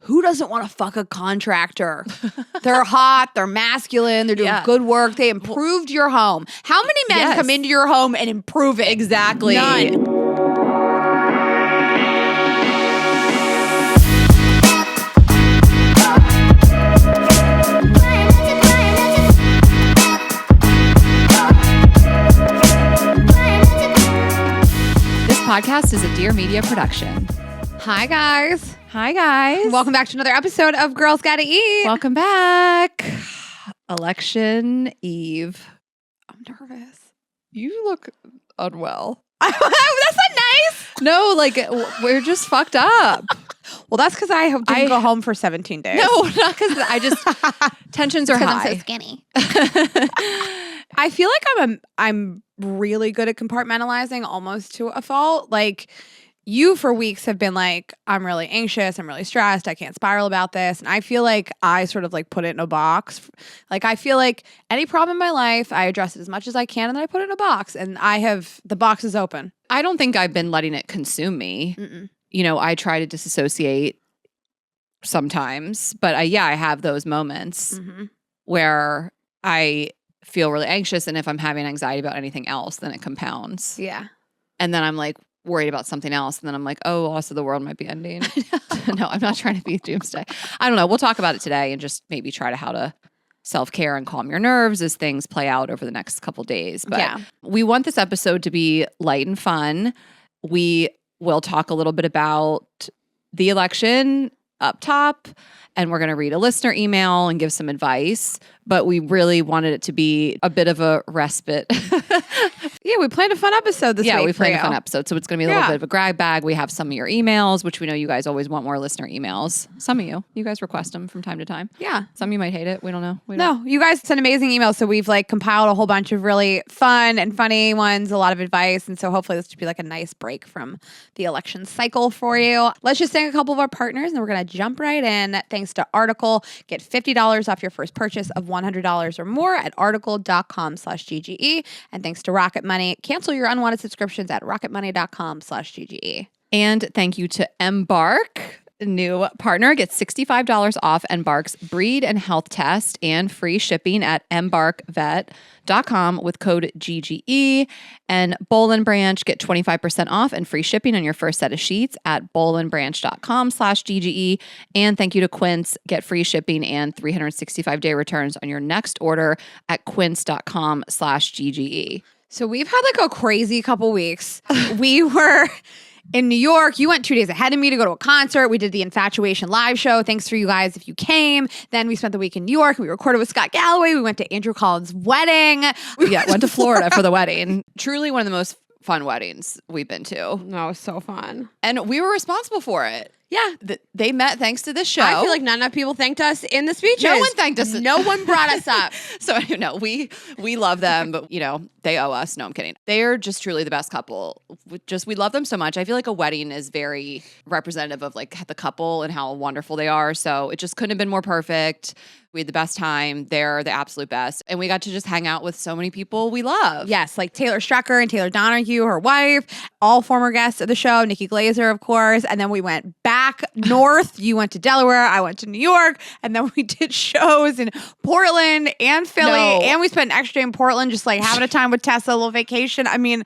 who doesn't want to fuck a contractor? They're hot, they're masculine, they're doing good work, they improved your home. How many men come into your home and improve it? Exactly. None. This podcast is a Dear Media production. Hi, guys. Hi, guys. Welcome back to another episode of Girls Gotta Eat. Welcome back. Election Eve. I'm nervous. You look unwell. That's not nice. No, like, we're just fucked up. Well, that's because I didn't go home for 17 days. No, not because I just, tensions are high. I'm so skinny. I feel like I'm really good at compartmentalizing almost to a fault. Like, you for weeks have been like, I'm really anxious, I'm really stressed, I can't spiral about this. And I feel like I sort of like put it in a box. Like, I feel like any problem in my life, I address it as much as I can and then I put it in a box. And the box is open. I don't think I've been letting it consume me. Mm-mm. You know, I try to disassociate sometimes, but I have those moments where I feel really anxious. And if I'm having anxiety about anything else, then it compounds. Yeah. And then I'm like worried about something else. And then I'm like, oh, also the world might be ending. No, I'm not trying to be doomsday. I don't know. We'll talk about it today and just maybe try to how to self-care and calm your nerves as things play out over the next couple days. But we want this episode to be light and fun. We will talk a little bit about the election up top, and we're going to read a listener email and give some advice. But we really wanted it to be a bit of a respite. Yeah, we planned a fun episode this week. Yeah, we planned a fun episode. So it's going to be a little bit of a grab bag. We have some of your emails, which we know you guys always want more listener emails. Some of you guys request them from time to time. Yeah. Some of you might hate it. We don't know. No, you guys send amazing emails. So we've like compiled a whole bunch of really fun and funny ones, a lot of advice. And so hopefully this should be like a nice break from the election cycle for you. Let's just thank a couple of our partners and we're going to jump right in. Thanks to Article. Get $50 off your first purchase of $100 or more at article.com/GGE. And thanks to Rocket Money. Cancel your unwanted subscriptions at rocketmoney.com/GGE. And thank you to Embark, new partner. Get $65 off Embark's breed and health test and free shipping at embarkvet.com with code GGE. And Boll and Branch, get 25% off and free shipping on your first set of sheets at bollandbranch.com/GGE. And thank you to Quince. Get free shipping and 365-day returns on your next order at quince.com/GGE. So we've had like a crazy couple weeks. We were in New York. You went 2 days ahead of me to go to a concert. We did the Infatuation live show. Thanks for you guys if you came. Then we spent the week in New York. We recorded with Scott Galloway. We went to Andrew Collins' wedding. Went to Florida for the wedding. Truly one of the most fun weddings we've been to. No, it was so fun. And we were responsible for it. Yeah. They met thanks to this show. I feel like not enough people thanked us in the speeches. No one thanked us. No one brought us up. So, we love them, but, they owe us. No, I'm kidding. They are just truly the best couple. We love them so much. I feel like a wedding is very representative of, like, the couple and how wonderful they are. So it just couldn't have been more perfect. We had the best time. They're the absolute best. And we got to just hang out with so many people we love. Yes, like Taylor Strecker and Taylor Donahue, her wife, all former guests of the show, Nikki Glaser, of course. And then we went back north. You went to Delaware. I went to New York. And then we did shows in Portland and Philly. No. And we spent an extra day in Portland just like having a time with Tessa, a little vacation. I mean,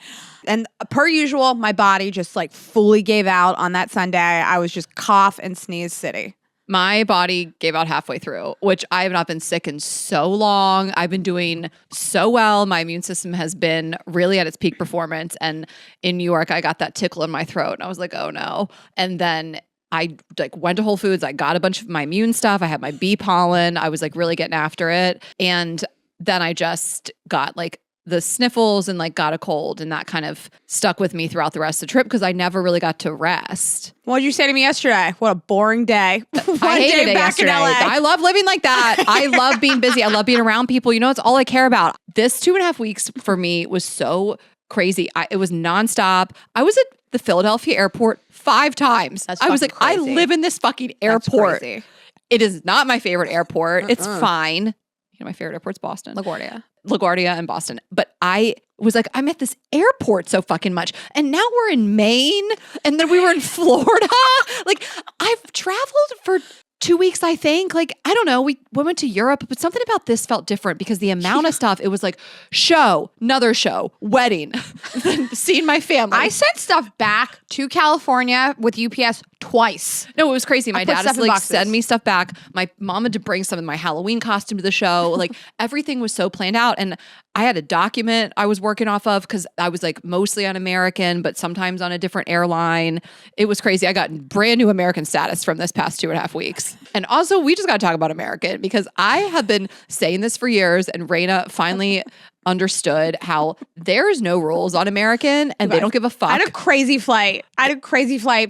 and per usual, my body just like fully gave out on that Sunday. I was just cough and sneeze city. My body gave out halfway through, which I have not been sick in so long. I've been doing so well. My immune system has been really at its peak performance. And in New York, I got that tickle in my throat. And I was like, oh no. And then I went to Whole Foods. I got a bunch of my immune stuff. I had my bee pollen. I was like really getting after it. And then I just got like the sniffles and like got a cold, and that kind of stuck with me throughout the rest of the trip because I never really got to rest. What did you say to me yesterday? What a boring day. I hated it yesterday. I love living like that. I love being busy. I love being around people. It's all I care about. This 2.5 weeks for me was so crazy. It was nonstop. I was at the Philadelphia airport 5 times. I was like, crazy. I live in this fucking airport. It is not my favorite airport. It's fine. My favorite airport's Boston. LaGuardia and Boston. But I was like, I'm at this airport so fucking much. And now we're in Maine. And then we were in Florida. Like, I've traveled for 2 weeks, I think. Like, I don't know. We went to Europe, but something about this felt different because the amount of stuff, it was like show, another show, wedding, then seeing my family. I sent stuff back to California with UPS twice. No, it was crazy. My dad stuff had in to boxes. send me stuff back. My mom had to bring some of my Halloween costume to the show. Like everything was so planned out. And I had a document I was working off of because I was like mostly on American, but sometimes on a different airline. It was crazy. I got brand new American status from this past 2.5 weeks. And also, we just got to talk about American because I have been saying this for years, and Raina finally understood how there's no rules on American and they don't give a fuck. I had a crazy flight.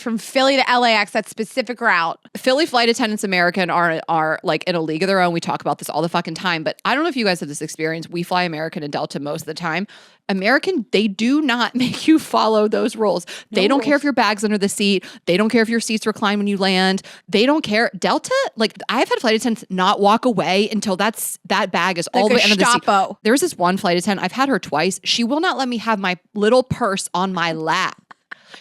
From Philly to LAX, that specific route. Philly flight attendants American are like in a league of their own. We talk about this all the fucking time, but I don't know if you guys have this experience. We fly American and Delta most of the time. American, they do not make you follow those rules. They don't care if your bag's under the seat. They don't care if your seats recline when you land. They don't care. Delta, like I've had flight attendants not walk away until that bag is all the way under the seat. There's this one flight attendant, I've had her twice. She will not let me have my little purse on my lap.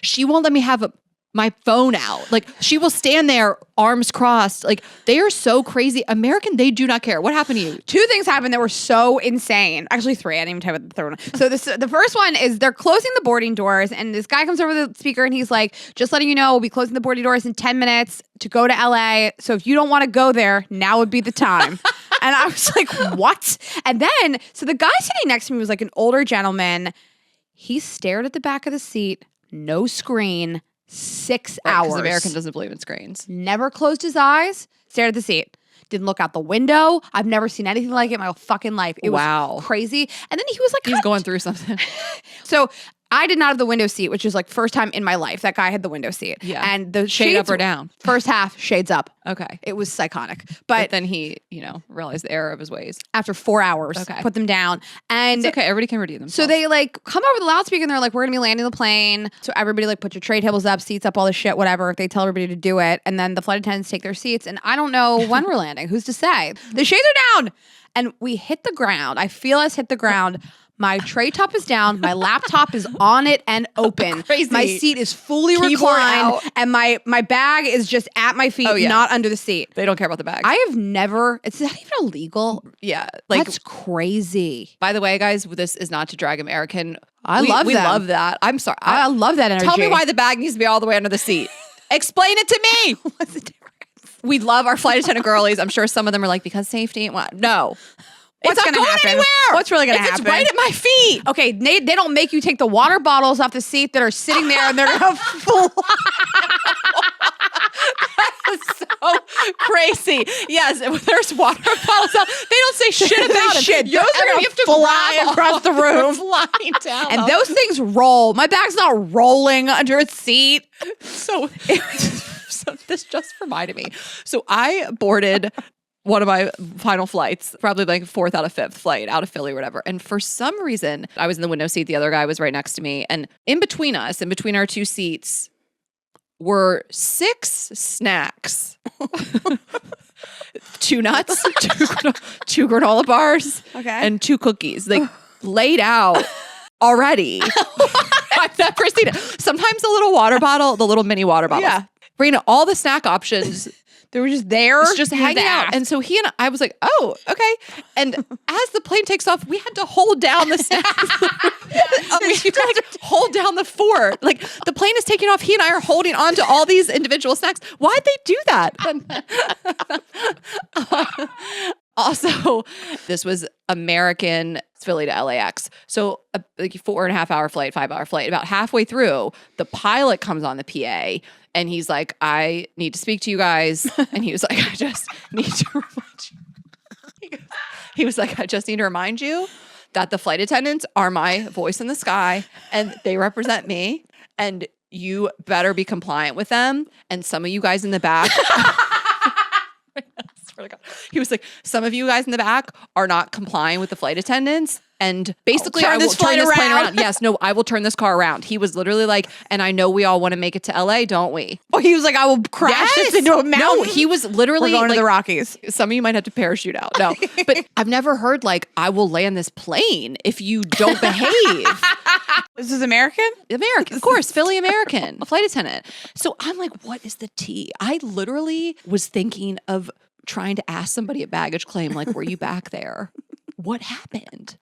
She won't let me have my phone out. Like she will stand there, arms crossed. Like they are so crazy. American, they do not care. What happened to you? 2 things happened that were so insane. Actually 3. I didn't even tell you about the third one. So the first one is they're closing the boarding doors, and this guy comes over the speaker and he's like, just letting you know, we'll be closing the boarding doors in 10 minutes to go to LA. So if you don't want to go there, now would be the time. And I was like, what? And then, so the guy sitting next to me was like an older gentleman. He stared at the back of the seat, no screen, 6 hours. Because American doesn't believe in screens. Never closed his eyes, stared at the seat. Didn't look out the window. I've never seen anything like it in my fucking life. It was crazy. And then he was like, he's going through something. So I did not have the window seat, which is like first time in my life. That guy had the window seat. Yeah. And the shade up or down? First half, shades up. Okay. It was psychotic. But then he, realized the error of his ways. After 4 hours, put them down. And it's okay. Everybody can redeem themselves. So they like come over the loudspeaker and they're like, we're going to be landing the plane. So everybody like put your tray tables up, seats up, all this shit, whatever. They tell everybody to do it. And then the flight attendants take their seats. And I don't know when we're landing. Who's to say? The shades are down. And we hit the ground. I feel us hit the ground. My tray top is down. My laptop is on it and open. Crazy. My seat is fully reclined. And my bag is just at my feet, not under the seat. They don't care about the bag. I have never, it's not even illegal. Yeah. That's crazy. By the way, guys, this is not to drag American. We love that. I'm sorry. I love that energy. Tell me why the bag needs to be all the way under the seat. Explain it to me. What's the difference? We love our flight attendant girlies. I'm sure some of them are like, because safety. No. What's going to happen? Anywhere. What's really going to happen? It's right at my feet. Okay, they don't make you take the water bottles off the seat that are sitting there and they're going to fly. That's so crazy. Yes, if there's water bottles out, they don't say shit about it. Shit, those are going to fly across the room. Flying down. And those things roll. My bag's not rolling under a seat. So this just reminded me. So I boarded one of my final flights, probably like 4th out of 5th flight out of Philly or whatever. And for some reason, I was in the window seat. The other guy was right next to me. And in between us, in between our 2 seats, were 6 snacks. 2 nuts, 2 granola bars, and 2 cookies. Like laid out already. I've never seen it. Sometimes a little water bottle, the little mini water bottle. Yeah. Raina, all the snack options. They were just there. It's just hanging out. And so he and I was like, oh, okay. And as the plane takes off, we had to hold down the snacks. We had to like hold down the fort. Like the plane is taking off. He and I are holding on to all these individual snacks. Why'd they do that? Also, this was American Philly to LAX. So like a 4.5 hour flight, 5 hour flight. About halfway through, the pilot comes on the PA and he's like, I need to speak to you guys. And he was like, I just need to remind you. He was like, I just need to remind you that the flight attendants are my voice in the sky and they represent me. And you better be compliant with them. And some of you guys in the back. He was like, some of you guys in the back are not complying with the flight attendants. And basically, turn I will this turn flight this plane around. around. Yes, no, I will turn this car around. He was literally like, and I know we all want to make it to LA, don't we? Or he was like, I will crash this into a mountain. No, he was literally We're going to like, the Rockies. some of you might have to parachute out. No, but I've never heard like, I will land this plane if you don't behave. This is American? American, of course, Philly American, a flight attendant. So I'm like, what is the tea? I literally was thinking of trying to ask somebody at baggage claim, like, were you back there? What happened?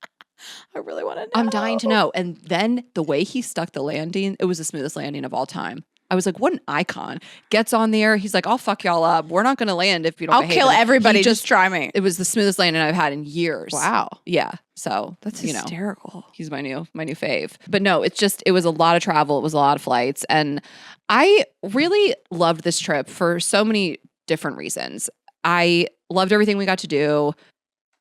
I really want to know. I'm dying to know. And then the way he stuck the landing, it was the smoothest landing of all time. I was like, what an icon. Gets on there. He's like, I'll fuck y'all up. We're not going to land if you don't I'll behave. kill And everybody. he Just try me. It was the smoothest landing I've had in years. Wow. Yeah. So That's you know, hysterical. he's my new fave. But no, it was a lot of travel. It was a lot of flights. And I really loved this trip for so many different reasons. I loved everything we got to do.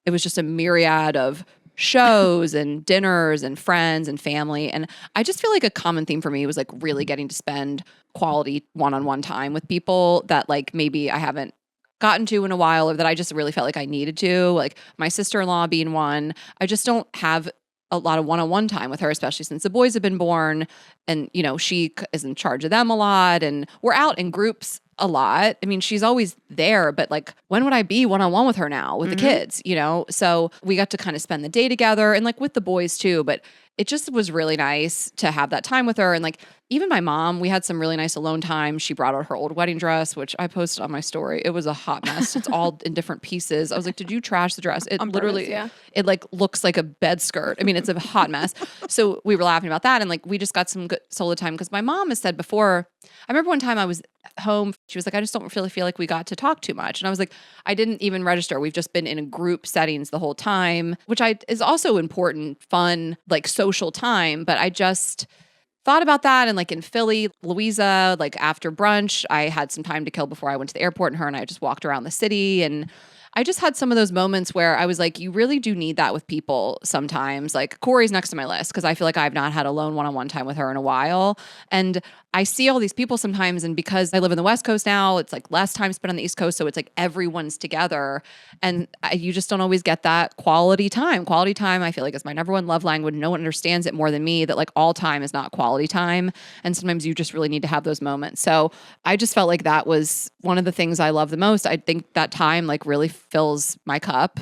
It was just a myriad of shows and dinners and friends and family. And I just feel like a common theme for me was like really getting to spend quality one-on-one time with people that like maybe I haven't gotten to in a while or that I just really felt like I needed to, like my sister-in-law being one. I just don't have a lot of one-on-one time with her, especially since the boys have been born and, you know, she is in charge of them a lot and we're out in groups a lot. I mean, she's always there, but like, when would I be one-on-one with her now with the kids, you know? So we got to kind of spend the day together and like with the boys too, but it just was really nice to have that time with her. And like, even my mom, we had some really nice alone time. She brought out her old wedding dress, which I posted on my story. It was a hot mess. It's all in different pieces. I was like, did you trash the dress? It literally, it like looks like a bed skirt. I mean, it's a hot mess. So we were laughing about that. And like, we just got some good solo time because my mom has said before, I remember one time I was home, she was like, I just don't really feel like we got to talk too much. And I was like, I didn't even register. We've just been in group settings the whole time, which is also important, fun, like social time. But I just thought about that. And like in Philly, Louisa, like after brunch, I had some time to kill before I went to the airport and her and I just walked around the city. And I just had some of those moments where I was like, you really do need that with people sometimes. Like Corey's next to my list because I feel like I've not had alone one-on-one time with her in a while. And I see all these people sometimes, and because I live in the West Coast now, it's like less time spent on the East Coast, so it's like everyone's together, and you just don't always get that quality time. Quality time, I feel like, is my number one love language. No one understands it more than me, that like all time is not quality time, and sometimes you just really need to have those moments. So I just felt like that was one of the things I love the most. I think that time like really fills my cup,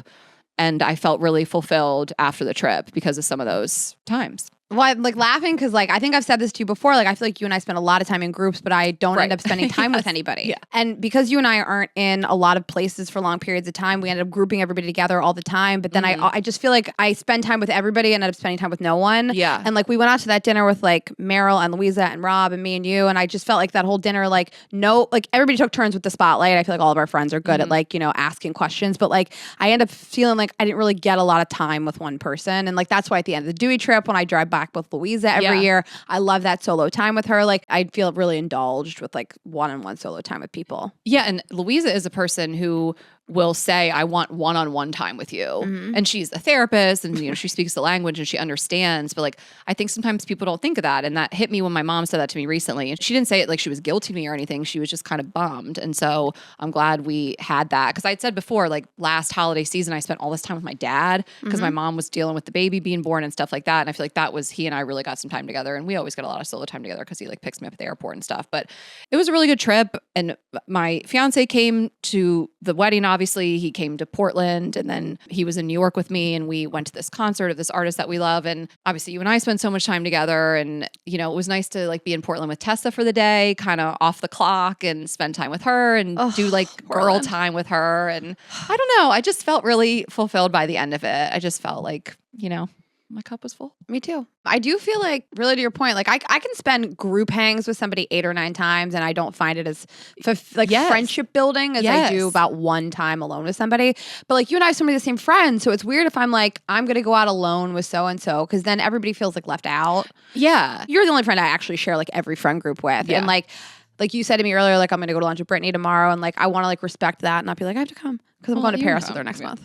and I felt really fulfilled after the trip because of some of those times. Well, I'm like laughing because like I think I've said this to you before. Like I feel like you and I spend a lot of time in groups, but I don't end up spending time with anybody. Yeah. And because you and I aren't in a lot of places for long periods of time, we end up grouping everybody together all the time. But then I just feel like I spend time with everybody and end up spending time with no one. Yeah. And like we went out to that dinner with like Meryl and Louisa and Rob and me and you, and I just felt like that whole dinner, like everybody took turns with the spotlight. I feel like all of our friends are good at like, you know, asking questions, but like I end up feeling like I didn't really get a lot of time with one person. And like that's why at the end of the Dewey trip, when I drive back with Louisa every year, I love that solo time with her. Like I feel really indulged with like one-on-one solo time with people. Yeah, and Louisa is a person who will say, I want one-on-one time with you. And she's a therapist and, you know, she speaks the language and she understands. But like, I think sometimes people don't think of that. And that hit me when my mom said that to me recently. And she didn't say it like she was guilty me or anything. She was just kind of bummed. And so I'm glad we had that. Because I'd said before, like last holiday season, I spent all this time with my dad because my mom was dealing with the baby being born and stuff like that. And I feel like that was, he and I really got some time together. And we always get a lot of solo time together because he like picks me up at the airport and stuff. But it was a really good trip. And my fiance came to the wedding, obviously. He came to Portland and then he was in New York with me and we went to this concert of this artist that we love. And obviously you and I spent so much time together and, you know, it was nice to like be in Portland with Tessa for the day, kind of off the clock and spend time with her and do like girl time with her. And I don't know, I just felt really fulfilled by the end of it. I just felt like, you know, my cup was full. Me too. I do feel like, really to your point, like I can spend group hangs with somebody 8 or 9 times and I don't find it as friendship building as I do about one time alone with somebody. But like you and I have so many of the same friends. So it's weird if I'm like, I'm going to go out alone with so-and-so because then everybody feels like left out. Yeah. You're the only friend I actually share like every friend group with. Yeah. And like you said to me earlier, like I'm going to go to lunch with Brittany tomorrow. And like, I want to like respect that and not be like, I have to come because I'm going to Paris with her next month.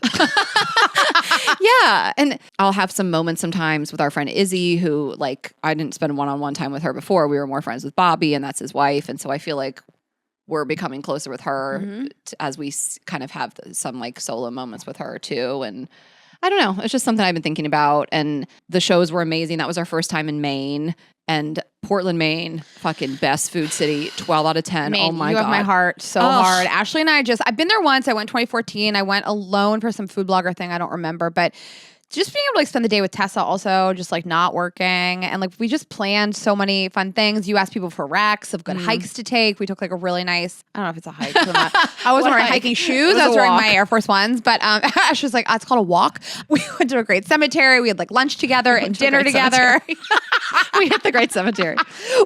Yeah. And I'll have some moments sometimes with our friend Izzy, who like I didn't spend one-on-one time with her before. We were more friends with Bobby and that's his wife. And so I feel like we're becoming closer with her as we kind of have some like solo moments with her too. And I don't know. It's just something I've been thinking about. And the shows were amazing. That was our first time in Maine. And Portland, Maine, fucking best food city, 12 out of 10. Maine, Oh my you God. have my heart so hard. Ashley and I've been there once. I went 2014. I went alone for some food blogger thing. I don't remember, but just being able to like spend the day with Tessa also, just like not working. And like we just planned so many fun things. You asked people for recs of good hikes to take. We took like a really nice, I don't know if it's a hike or not. I wasn't wearing hiking shoes. I was wearing my Air Force Ones. But Ash was like, it's called a walk. We went to a great cemetery. We had like lunch together and dinner together. We hit the great cemetery.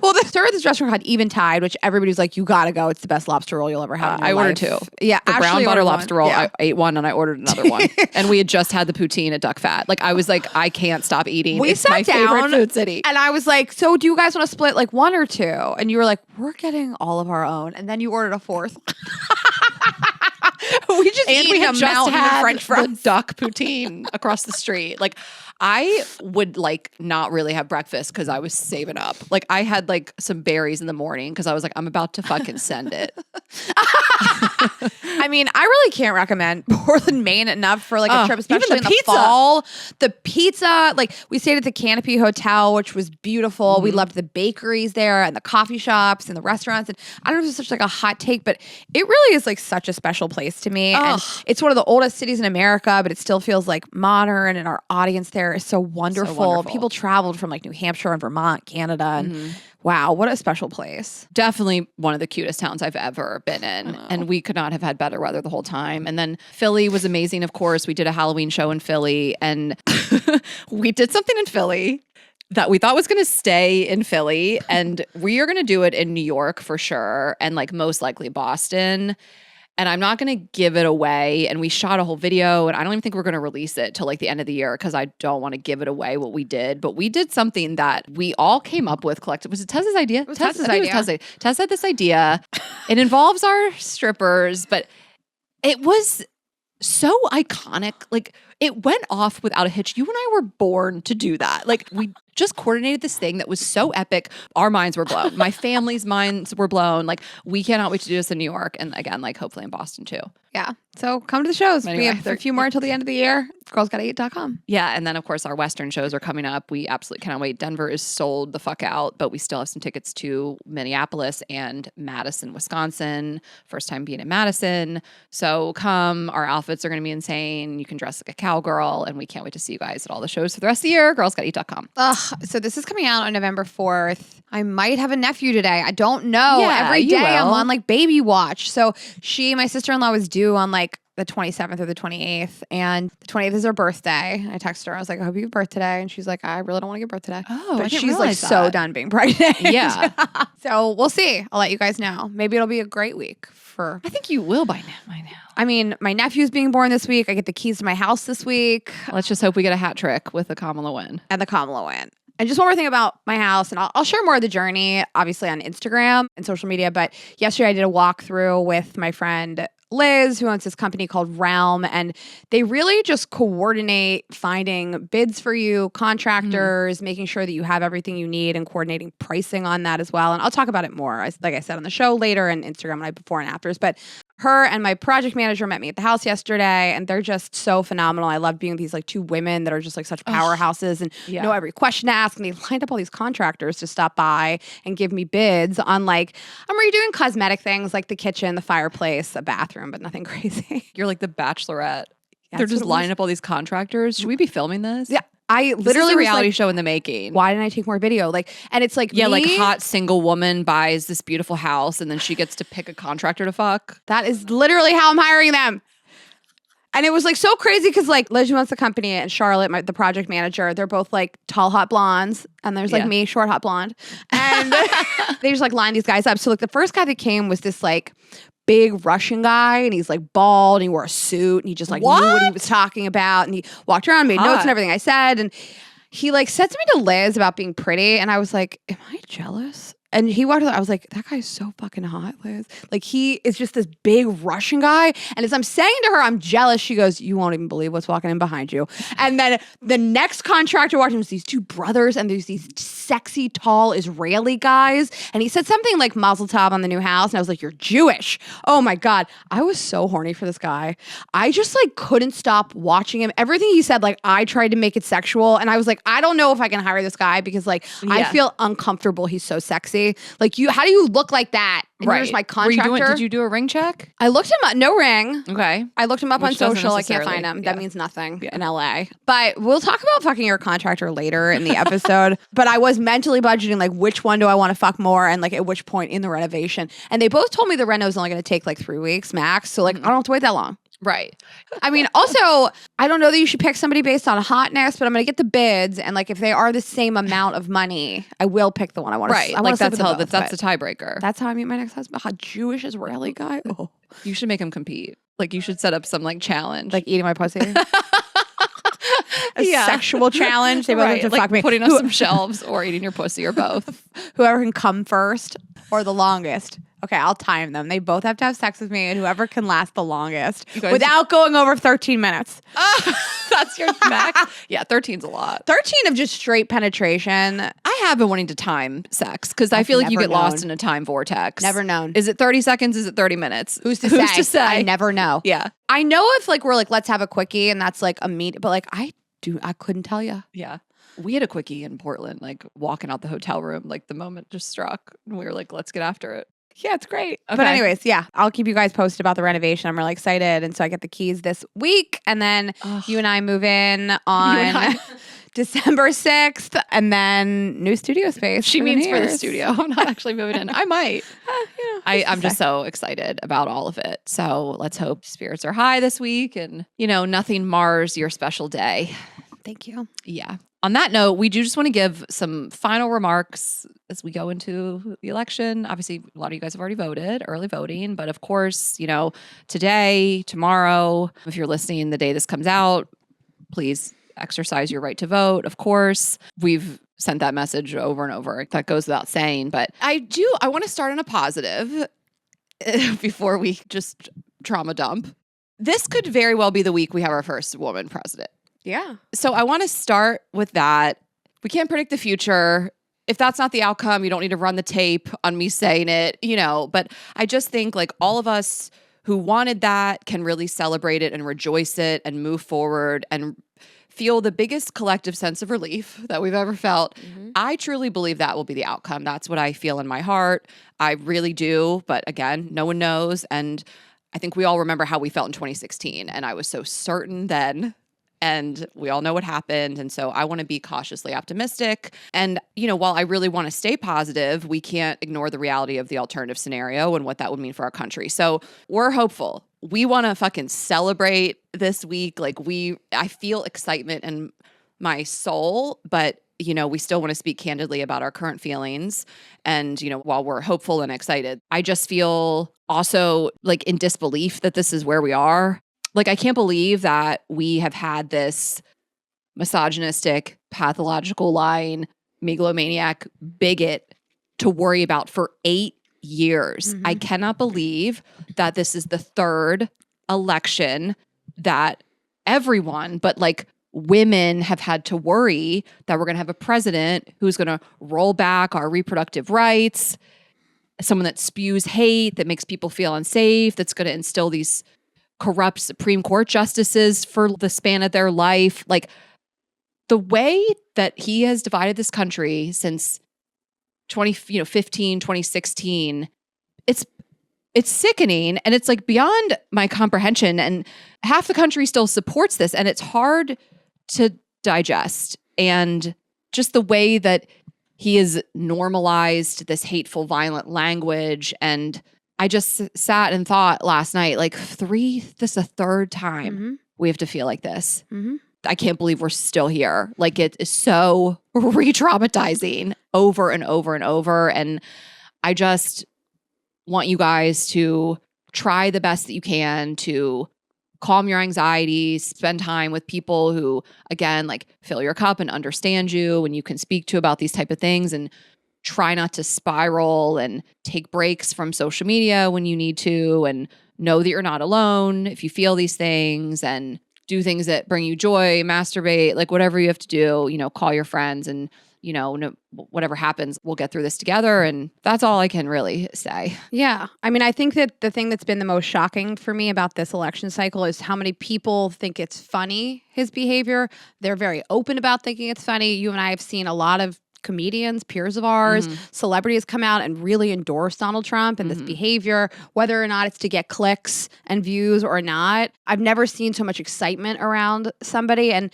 Well, the server at this restaurant had Eventide, which everybody was like, you gotta go. It's the best lobster roll you'll ever have in your I life. ordered two. Yeah. The brown butter lobster roll. Yeah. I ate one and I ordered another one. And we had just had the poutine at Duck Fat. Like I was like, I can't stop eating. We it's sat my down favorite food city. And I was like, so do you guys want to split like one or two? And you were like, we're getting all of our own. And then you ordered a fourth. We just had French fries. the duck poutine across the street. Like I would like not really have breakfast because I was saving up. Like I had like some berries in the morning because I was like, I'm about to fucking send it. I mean, I really can't recommend Portland, Maine enough for like a trip, especially in the pizza. fall. The pizza, like we stayed at the Canopy Hotel, which was beautiful. We loved the bakeries there and the coffee shops and the restaurants. And I don't know if it's such like a hot take, but it really is like such a special place to me. And it's one of the oldest cities in America, but it still feels like modern, and our audience there is so wonderful. People traveled from like New Hampshire and Vermont, Canada, and wow, what a special place. Definitely one of the cutest towns I've ever been in. And we could not have had better weather the whole time. And then Philly was amazing, of course. We did a Halloween show in Philly, and we did something in Philly that we thought was going to stay in Philly. And we are going to do it in New York for sure. And like most likely Boston. And I'm not going to give it away. And we shot a whole video, and I don't even think we're going to release it till like the end of the year because I don't want to give it away what we did. But we did something that we all came up with collectively. Was it Tessa's idea? It was Tessa's idea. Tess had this idea. It involves our strippers, but it was so iconic. Like it went off without a hitch. You and I were born to do that. Like we just coordinated this thing that was so epic. Our minds were blown. My family's minds were blown. Like we cannot wait to do this in New York. And again, like hopefully in Boston too. Yeah. So come to the shows. Anyway, we have a few more until the end of the year. Girlsgotta8.com. Yeah. And then of course our Western shows are coming up. We absolutely cannot wait. Denver is sold the fuck out, but we still have some tickets to Minneapolis and Madison, Wisconsin. First time being in Madison. So come, our outfits are going to be insane. You can dress like a cowgirl, and we can't wait to see you guys at all the shows for the rest of the year. Girlsgotta8.com. So this is coming out on November 4th. I might have a nephew today. I don't know. Yeah, Every you day I'm will. on like baby watch. So my sister-in-law was due on like the 27th or the 28th. And the 28th is her birthday. I texted her. I was like, I hope you give birth today. And she's like, I really don't want to give birth today. Oh, but I didn't she's like realize so that. done being pregnant. Yeah. So we'll see. I'll let you guys know. Maybe it'll be a great week for... I think you will by now. I mean, my nephew's being born this week. I get the keys to my house this week. Let's just hope we get a hat trick with the Kamala win. And the Kamala win. And just one more thing about my house, and I'll share more of the journey, obviously, on Instagram and social media. But yesterday I did a walkthrough with my friend Liz, who owns this company called Realm, and they really just coordinate finding bids for you, contractors, making sure that you have everything you need, and coordinating pricing on that as well. And I'll talk about it more, like I said, on the show later, and Instagram Live before and afters. But her and my project manager met me at the house yesterday, and they're just so phenomenal. I love being with these like two women that are just like such powerhouses and know every question to ask. And they lined up all these contractors to stop by and give me bids on like, I'm redoing cosmetic things like the kitchen, the fireplace, a bathroom, but nothing crazy. You're like the Bachelorette. Yeah, They're that's just what it lining up all these contractors. Should we be filming this? Yeah. I This literally is a was reality like, show in the making. why didn't I take more video? Like, and it's like, Like me, hot single woman buys this beautiful house and then she gets to pick a contractor to fuck. that is literally how I'm hiring them. And it was like so crazy because like Liz, who owns the company, and Charlotte, the project manager, they're both like tall, hot blondes. And there's like me, short, hot blonde. And they just like line these guys up. So like the first guy that came was this like big Russian guy, and he's like bald, and he wore a suit, and he just like knew what he was talking about. And he walked around, made notes and everything I said. And he like said something to Liz about being pretty. And I was like, am I jealous? And he walked out. I was like, that guy's so fucking hot, Liz. Like, he is just this big Russian guy. And as I'm saying to her, I'm jealous. She goes, you won't even believe what's walking in behind you. And then the next contractor walked in was these two brothers, and there's these sexy, tall Israeli guys. And he said something like Mazel Tov on the new house. And I was like, you're Jewish. Oh my God. I was so horny for this guy. I just like couldn't stop watching him. Everything he said, like, I tried to make it sexual. And I was like, I don't know if I can hire this guy because like I feel uncomfortable. He's so sexy. Like, how do you look like that? And you're just my contractor. Did you do a ring check? I looked him up. No ring. Okay. I looked him up on social. I can't find him. That means nothing in LA. But we'll talk about fucking your contractor later in the episode. But I was mentally budgeting like which one do I want to fuck more and like at which point in the renovation. And they both told me the reno is only going to take like 3 weeks max. So like I don't have to wait that long. Right. I mean, also, I don't know that you should pick somebody based on hotness, but I'm going to get the bids. And like, if they are the same amount of money, I will pick the one I want to. Right. Like that's the tiebreaker. That's how I meet my next husband. A Jewish Israeli guy. Oh, you should make him compete. Like you should set up some like challenge, like eating my pussy. A sexual challenge. They both have to like fuck me. Putting on some shelves or eating your pussy or both. Whoever can come first or the longest. Okay, I'll time them. They both have to have sex with me, and whoever can last the longest without going over 13 minutes. That's your max? Yeah, 13's a lot. 13 of just straight penetration. I have been wanting to time sex because I feel like you get lost in a time vortex. Never known. Is it 30 seconds? Is it 30 minutes? Who's to say? I never know. Yeah. I know if like we're like, let's have a quickie, and that's like a meet, but like I couldn't tell you. Yeah. We had a quickie in Portland, like walking out the hotel room, like the moment just struck, and we were like, let's get after it. Yeah, it's great. Okay. But anyways, yeah, I'll keep you guys posted about the renovation. I'm really excited. And so I get the keys this week. And then you and I move in on December 6th. And then new studio space. She means for the studio. I'm not actually moving in. I might. I'm just so excited about all of it. So let's hope spirits are high this week and, nothing mars your special day. Thank you. Yeah. On that note, we do just want to give some final remarks as we go into the election. Obviously, a lot of you guys have already voted, early voting. But of course, today, tomorrow, if you're listening the day this comes out, please exercise your right to vote. Of course, we've sent that message over and over. That goes without saying. But I want to start on a positive before we just trauma dump. This could very well be the week we have our first woman president. Yeah. So I want to start with that. We can't predict the future. If that's not the outcome, you don't need to run the tape on me saying it, but I just think like all of us who wanted that can really celebrate it and rejoice it and move forward and feel the biggest collective sense of relief that we've ever felt. Mm-hmm. I truly believe that will be the outcome. That's what I feel in my heart. I really do. But again, no one knows. And I think we all remember how we felt in 2016. And I was so certain then. And we all know what happened. And so I want to be cautiously optimistic. And, while I really want to stay positive, we can't ignore the reality of the alternative scenario and what that would mean for our country. So we're hopeful. We want to fucking celebrate this week. Like I feel excitement in my soul, but we still want to speak candidly about our current feelings. And, while we're hopeful and excited, I just feel also like in disbelief that this is where we are. Like, I can't believe that we have had this misogynistic, pathological, lying, megalomaniac bigot to worry about for 8 years. Mm-hmm. I cannot believe that this is the third election that everyone, but like women, have had to worry that we're going to have a president who's going to roll back our reproductive rights, someone that spews hate, that makes people feel unsafe, that's going to instill these corrupt Supreme Court justices for the span of their life. Like the way that he has divided this country since 2015, 2016, it's sickening. And it's like beyond my comprehension. And half the country still supports this. And it's hard to digest. And just the way that he has normalized this hateful, violent language. And I just sat and thought last night, like this is the third time we have to feel like this. Mm-hmm. I can't believe we're still here. Like it is so re-traumatizing over and over and over. And I just want you guys to try the best that you can to calm your anxieties, spend time with people who, again, like fill your cup and understand you and you can speak to about these type of things. And try not to spiral and take breaks from social media when you need to, and know that you're not alone if you feel these things, and do things that bring you joy, masturbate, like whatever you have to do, call your friends, and whatever happens, we'll get through this together. And that's all I can really say. Yeah. I mean, I think that the thing that's been the most shocking for me about this election cycle is how many people think it's funny, his behavior. They're very open about thinking it's funny. You and I have seen a lot of comedians, peers of ours, celebrities come out and really endorse Donald Trump and this behavior, whether or not it's to get clicks and views or not. I've never seen so much excitement around somebody. And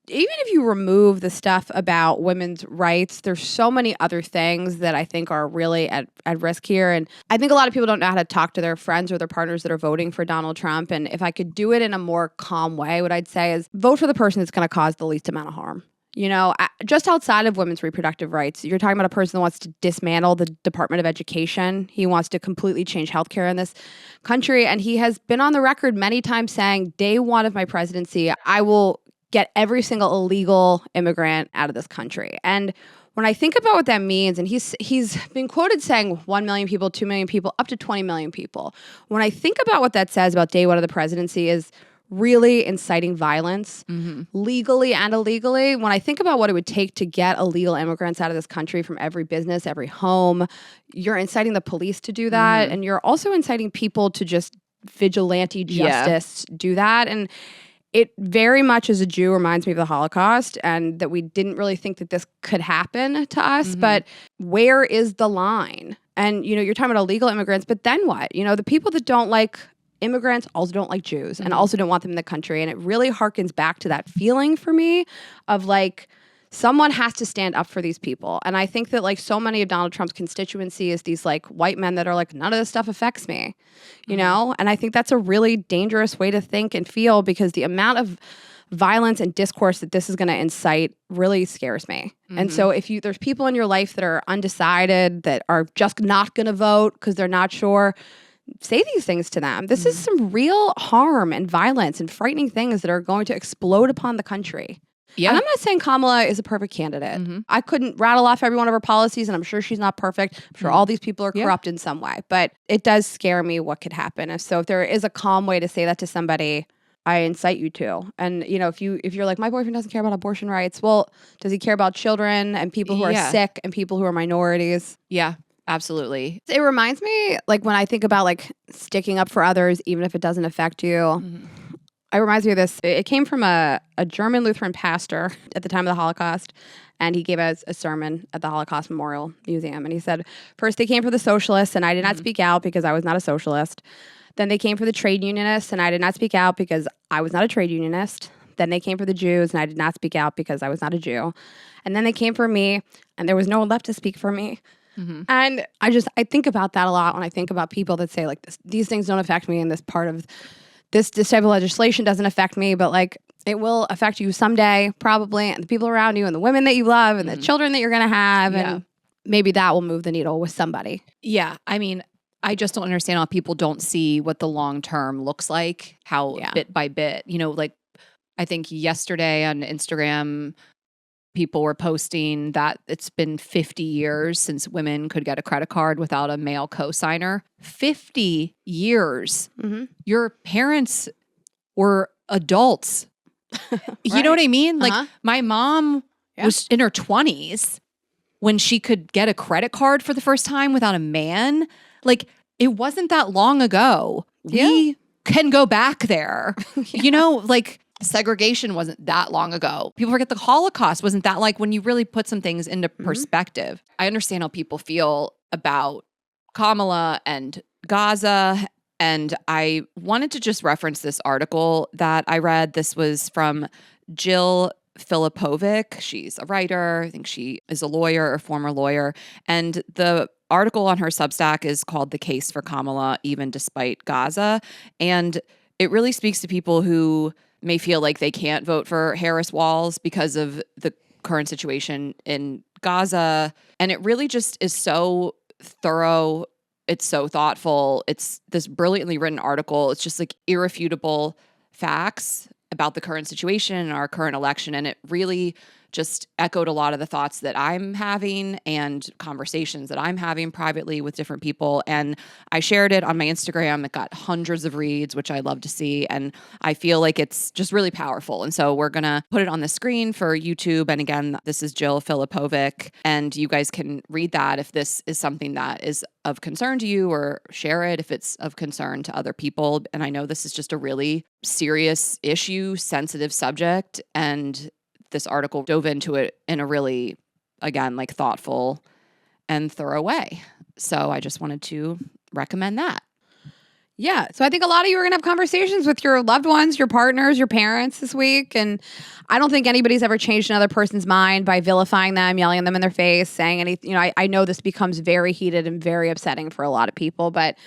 even if you remove the stuff about women's rights, there's so many other things that I think are really at risk here. And I think a lot of people don't know how to talk to their friends or their partners that are voting for Donald Trump. And if I could do it in a more calm way, what I'd say is vote for the person that's going to cause the least amount of harm. Just outside of women's reproductive rights, you're talking about a person that wants to dismantle the Department of Education. He wants to completely change healthcare in this country. And he has been on the record many times saying, day one of my presidency, I will get every single illegal immigrant out of this country. And when I think about what that means, and he's been quoted saying 1 million people, 2 million people, up to 20 million people. When I think about what that says about day one of the presidency is really inciting violence, legally and illegally. When I think about what it would take to get illegal immigrants out of this country from every business, every home, you're inciting the police to do that. And you're also inciting people to just vigilante justice do that. And it very much, as a Jew, reminds me of the Holocaust, and that we didn't really think that this could happen to us. But where is the line? And, you're talking about illegal immigrants, but then what? The people that don't like immigrants also don't like Jews and also don't want them in the country. And it really harkens back to that feeling for me of like, someone has to stand up for these people. And I think that like so many of Donald Trump's constituency is these like white men that are like, none of this stuff affects me, And I think that's a really dangerous way to think and feel, because the amount of violence and discourse that this is going to incite really scares me. And so if there's people in your life that are undecided, that are just not going to vote because they're not sure, say these things to them. This is some real harm and violence and frightening things that are going to explode upon the country. Yeah. And I'm not saying Kamala is a perfect candidate. I couldn't rattle off every one of her policies, and I'm sure she's not perfect. I'm sure all these people are corrupt in some way. But it does scare me what could happen. So if there is a calm way to say that to somebody, I incite you to. And, if you're like, my boyfriend doesn't care about abortion rights, well, does he care about children and people who are sick and people who are minorities? Yeah. Absolutely. It reminds me, like, when I think about, like, sticking up for others, even if it doesn't affect you, it reminds me of this. It came from a German Lutheran pastor at the time of the Holocaust, and he gave us a sermon at the Holocaust Memorial Museum. And he said, first they came for the socialists, and I did not speak out because I was not a socialist. Then they came for the trade unionists, and I did not speak out because I was not a trade unionist. Then they came for the Jews, and I did not speak out because I was not a Jew. And then they came for me, and there was no one left to speak for me. And I think about that a lot when I think about people that say like these things don't affect me, and this part of this type of legislation doesn't affect me, but like it will affect you someday probably, and the people around you and the women that you love and the children that you're going to have. And maybe that will move the needle with somebody. Yeah. I mean, I just don't understand how people don't see what the long term looks like, how bit by bit, like I think yesterday on Instagram, people were posting that it's been 50 years since women could get a credit card without a male co-signer. 50 years. Your parents were adults. You know what I mean? Like my mom was in her 20s when she could get a credit card for the first time without a man. Like it wasn't that long ago. We can go back there. Like segregation wasn't that long ago. People forget the Holocaust wasn't that, like, when you really put some things into perspective. I understand how people feel about Kamala and Gaza. And I wanted to just reference this article that I read. This was from Jill Filipovic. She's a writer. I think she is a lawyer or former lawyer. And the article on her Substack is called "The Case for Kamala, Even Despite Gaza." And it really speaks to people who may feel like they can't vote for Harris Walls because of the current situation in Gaza. And it really just is so thorough. It's so thoughtful. It's this brilliantly written article. It's just like irrefutable facts about the current situation and our current election. And it really just echoed a lot of the thoughts that I'm having and conversations that I'm having privately with different people. And I shared it on my Instagram. It got hundreds of reads, which I love to see. And I feel like it's just really powerful. And so we're going to put it on the screen for YouTube. And again, this is Jill Filipovic. And you guys can read that if this is something that is of concern to you, or share it if it's of concern to other people. And I know this is just a really serious issue, sensitive subject. And this article dove into it in a really, again, like thoughtful and thorough way. So I just wanted to recommend that. Yeah. So I think a lot of you are going to have conversations with your loved ones, your partners, your parents this week. And I don't think anybody's ever changed another person's mind by vilifying them, yelling at them in their face, saying anything. I know this becomes very heated and very upsetting for a lot of people, but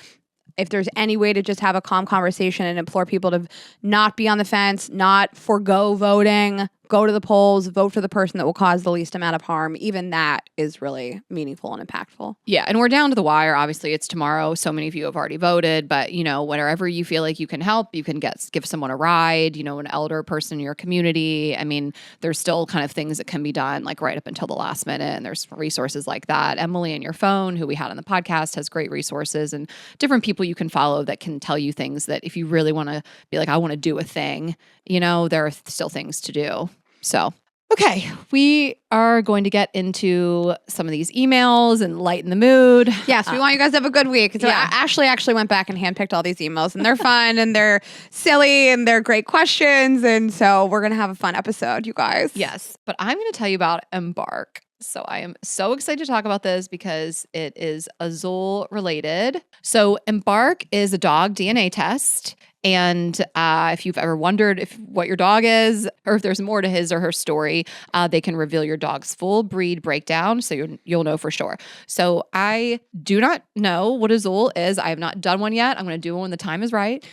if there's any way to just have a calm conversation and implore people to not be on the fence, not forego voting, go to the polls, vote for the person that will cause the least amount of harm, even that is really meaningful and impactful. Yeah. And we're down to the wire. Obviously, it's tomorrow. So many of you have already voted, but wherever you feel like you can help, you can give someone a ride, an elder person in your community. I mean, there's still kind of things that can be done like right up until the last minute. And there's resources like that. Emily and Your Phone, who we had on the podcast, has great resources and different people you can follow that can tell you things that if you really want to be like, I want to do a thing, there are still things to do. So, okay, we are going to get into some of these emails and lighten the mood. Yes, we want you guys to have a good week. So yeah. Ashley actually went back and handpicked all these emails, and they're fun, and they're silly, and they're great questions. And so we're going to have a fun episode, you guys. Yes, but I'm going to tell you about Embark. So I am so excited to talk about this because it is Azul related. So Embark is a dog DNA test. And if you've ever wondered what your dog is, or if there's more to his or her story, they can reveal your dog's full breed breakdown, so you'll know for sure. So I do not know what Azul is. I have not done one yet. I'm going to do one when the time is right.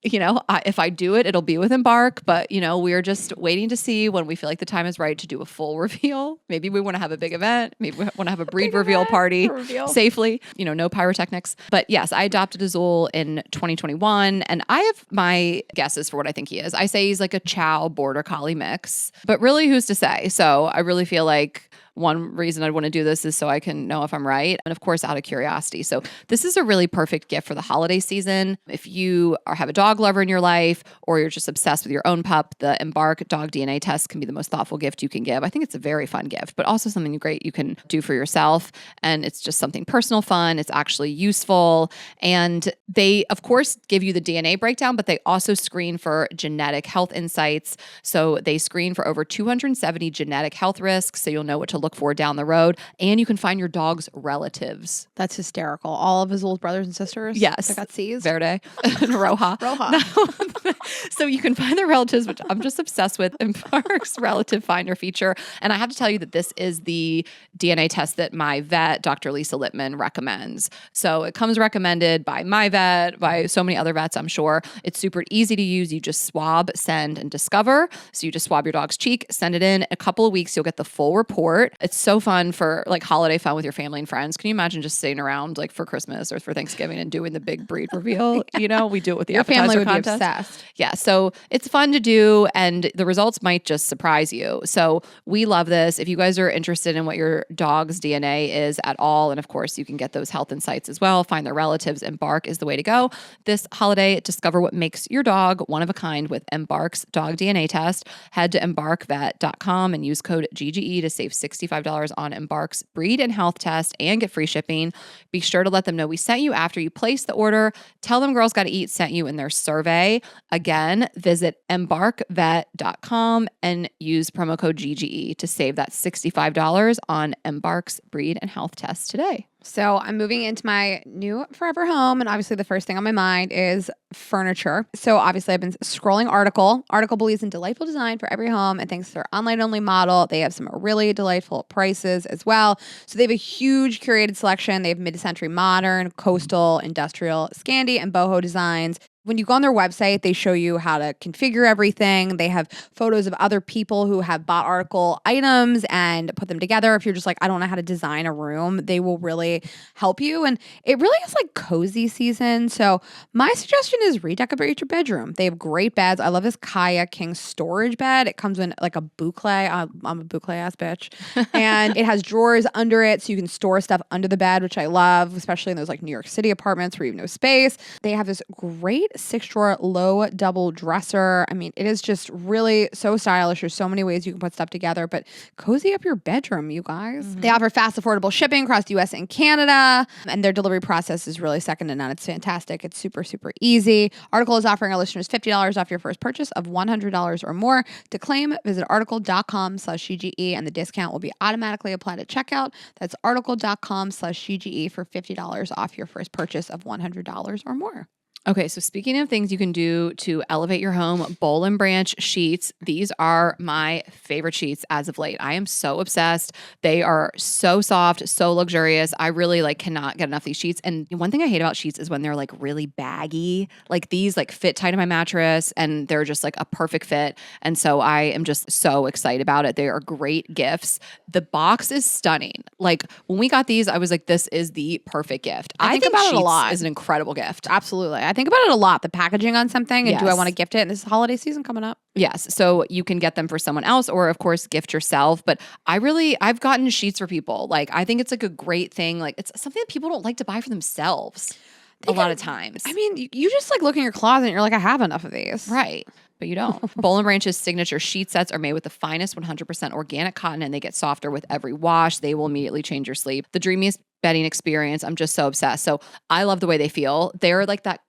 If I do it, it'll be with Embark, but we're just waiting to see when we feel like the time is right to do a full reveal. Maybe we want to have a big event. Maybe we want to have a breed reveal party safely, no pyrotechnics. But yes, I adopted Azul in 2021, and I have my guesses for what I think he is. I say he's like a Chow Border Collie mix, but really who's to say? So I really feel like one reason I'd want to do this is so I can know if I'm right. And of course, out of curiosity. So this is a really perfect gift for the holiday season. If you have a dog lover in your life, or you're just obsessed with your own pup, the Embark dog DNA test can be the most thoughtful gift you can give. I think it's a very fun gift, but also something great you can do for yourself. And it's just something personal, fun. It's actually useful. And they, of course, give you the DNA breakdown, but they also screen for genetic health insights. So they screen for over 270 genetic health risks. So you'll know what to look for down the road, and you can find your dog's relatives. That's hysterical. All of his old brothers and sisters? Yes. That got seized? Verde and Roja. No. So you can find their relatives, which I'm just obsessed with, Embark's relative finder feature. And I have to tell you that this is the DNA test that my vet, Dr. Lisa Littman, recommends. So it comes recommended by my vet, by so many other vets, I'm sure. It's super easy to use. You just swab, send, and discover. So you just swab your dog's cheek, send it in. A couple of weeks, you'll get the full report. It's so fun for like holiday fun with your family and friends. Can you imagine just sitting around like for Christmas or for Thanksgiving and doing the big breed reveal? We do it with the your appetizer family would contest. be obsessed. Yeah, so it's fun to do, and the results might just surprise you. So we love this. If you guys are interested in what your dog's DNA is at all, and of course you can get those health insights as well, find their relatives, Embark is the way to go. This holiday, discover what makes your dog one of a kind with Embark's dog DNA test. Head to embarkvet.com and use code GGE to save $65 on Embark's breed and health test and get free shipping. Be sure to let them know we sent you after you place the order. Tell them Girls Gotta Eat sent you in their survey. Again, visit embarkvet.com and use promo code GGE to save that $65 on Embark's breed and health test today. So I'm moving into my new forever home, and obviously the first thing on my mind is furniture. So obviously I've been scrolling Article. Article believes in delightful design for every home, and thanks to their online-only model, they have some really delightful prices as well. So they have a huge curated selection. They have mid-century modern, coastal, industrial, Scandi, and boho designs. When you go on their website, they show you how to configure everything. They have photos of other people who have bought article items and put them together. If you're just like, I don't know how to design a room, they will really help you. And it really is like cozy season. So my suggestion is redecorate your bedroom. They have great beds. I love this Kaya King storage bed. It comes in like a boucle. I'm a boucle ass bitch. And it has drawers under it so you can store stuff under the bed, which I love, especially in those like New York City apartments where you have no space. They have this great 6-drawer low double dresser. I mean, it is just really so stylish. There's so many ways you can put stuff together, but cozy up your bedroom, you guys. Mm-hmm. They offer fast, affordable shipping across the US and Canada, and their delivery process is really second to none. It's fantastic. It's super, super easy. Article is offering our listeners $50 off your first purchase of $100 or more. To claim, visit article.com/CGE, and the discount will be automatically applied at checkout. That's article.com/CGE for $50 off your first purchase of $100 or more. Okay, so speaking of things you can do to elevate your home, Boll and Branch sheets. These are my favorite sheets as of late. I am so obsessed. They are so soft, so luxurious. I really cannot get enough of these sheets. And one thing I hate about sheets is when they're really baggy. Like these fit tight in my mattress and they're just a perfect fit. And so I am just so excited about it. They are great gifts. The box is stunning. When we got these, I was like, this is the perfect gift. I think about it a lot. Is an incredible gift. Absolutely. I think about it a lot, the packaging on something, and yes. Do I want to gift it? And this is holiday season coming up. Yes. So you can get them for someone else or, of course, gift yourself. But I've gotten sheets for people. I think it's a great thing. It's something that people don't like to buy for themselves a lot of times. I mean, you just look in your closet and you're like, I have enough of these. Right. But you don't. Boll and Branch's signature sheet sets are made with the finest 100% organic cotton, and they get softer with every wash. They will immediately change your sleep. The dreamiest bedding experience. I'm just so obsessed. So I love the way they feel. They're that.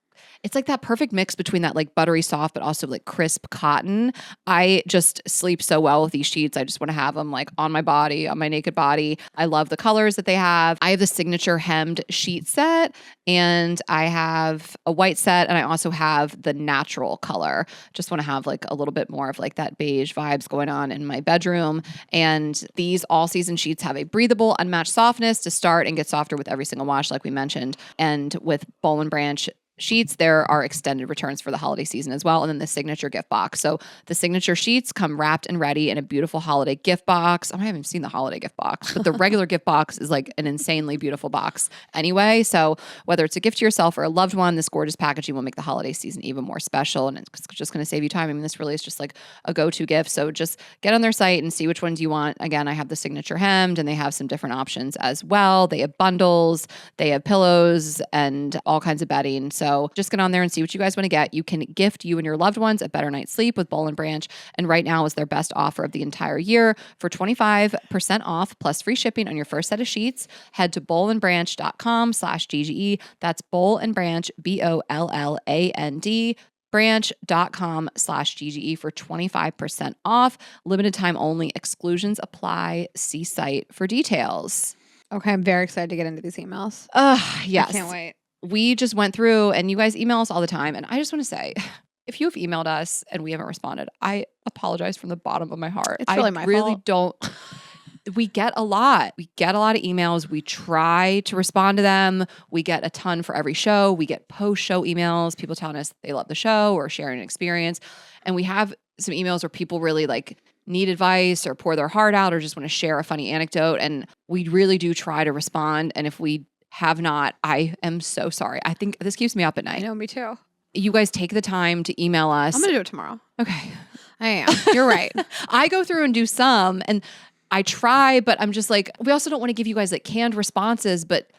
It's that perfect mix between that buttery soft, but also crisp cotton. I just sleep so well with these sheets. I just want to have them on my body, on my naked body. I love the colors that they have. I have the signature hemmed sheet set, and I have a white set, and I also have the natural color. Just want to have a little bit more of that beige vibes going on in my bedroom. And these all season sheets have a breathable, unmatched softness to start and get softer with every single wash, like we mentioned. And with Boll and Branch sheets, there are extended returns for the holiday season as well. And then the signature gift box. So the signature sheets come wrapped and ready in a beautiful holiday gift box. I haven't seen the holiday gift box, but the regular gift box is an insanely beautiful box anyway. So whether it's a gift to yourself or a loved one, this gorgeous packaging will make the holiday season even more special. And it's just going to save you time. I mean, this really is just a go-to gift. So just get on their site and see which ones you want. Again, I have the signature hemmed, and they have some different options as well. They have bundles, they have pillows, and all kinds of bedding. So just get on there and see what you guys want to get. You can gift you and your loved ones a better night's sleep with Boll and Branch. And right now is their best offer of the entire year. For 25% off plus free shipping on your first set of sheets, head to bollandbranch.com/GGE. That's Boll and Branch, BOLLAND, branch.com/GGE for 25% off. Limited time only. Exclusions apply. See site for details. Okay, I'm very excited to get into these emails. Yes. I can't wait. We just went through, and you guys email us all the time. And I just want to say, if you have emailed us and we haven't responded, I apologize from the bottom of my heart. It's really my fault. Don't. We get a lot. We get a lot of emails. We try to respond to them. We get a ton for every show. We get post-show emails, people telling us they love the show or sharing an experience. And we have some emails where people really need advice or pour their heart out or just want to share a funny anecdote. And we really do try to respond. And if we have not, I am so sorry. I think this keeps me up at night. I know, me too. You guys take the time to email us. I'm going to do it tomorrow. Okay. I am. You're right. I go through and do some, and I try, but I'm just we also don't want to give you guys canned responses, but